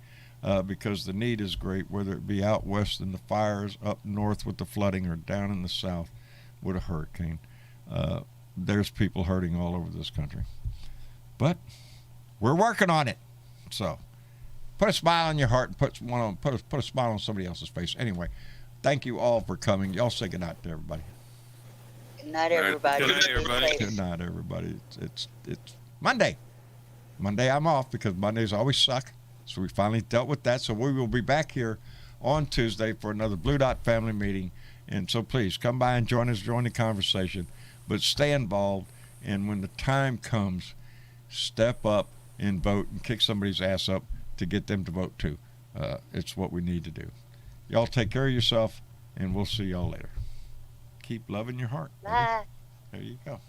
because the need is great, whether it be out west in the fires, up north with the flooding, or down in the south with a hurricane. There's people hurting all over this country. But we're working on it. So put a smile on your heart and put a smile on somebody else's face. Anyway, thank you all for coming. Y'all say good night to everybody. Good night, everybody. Good night, everybody. Stay safe. Good night, everybody. It's Monday. Monday I'm off because Mondays always suck. So we finally dealt with that. So we will be back here on Tuesday for another Blue Dot family meeting. And so please come by and join us, join the conversation, but stay involved. And when the time comes, step up and vote and kick somebody's ass up to get them to vote too. It's what we need to do. Y'all take care of yourself, and we'll see y'all later. Keep loving your heart. Bye. There you go.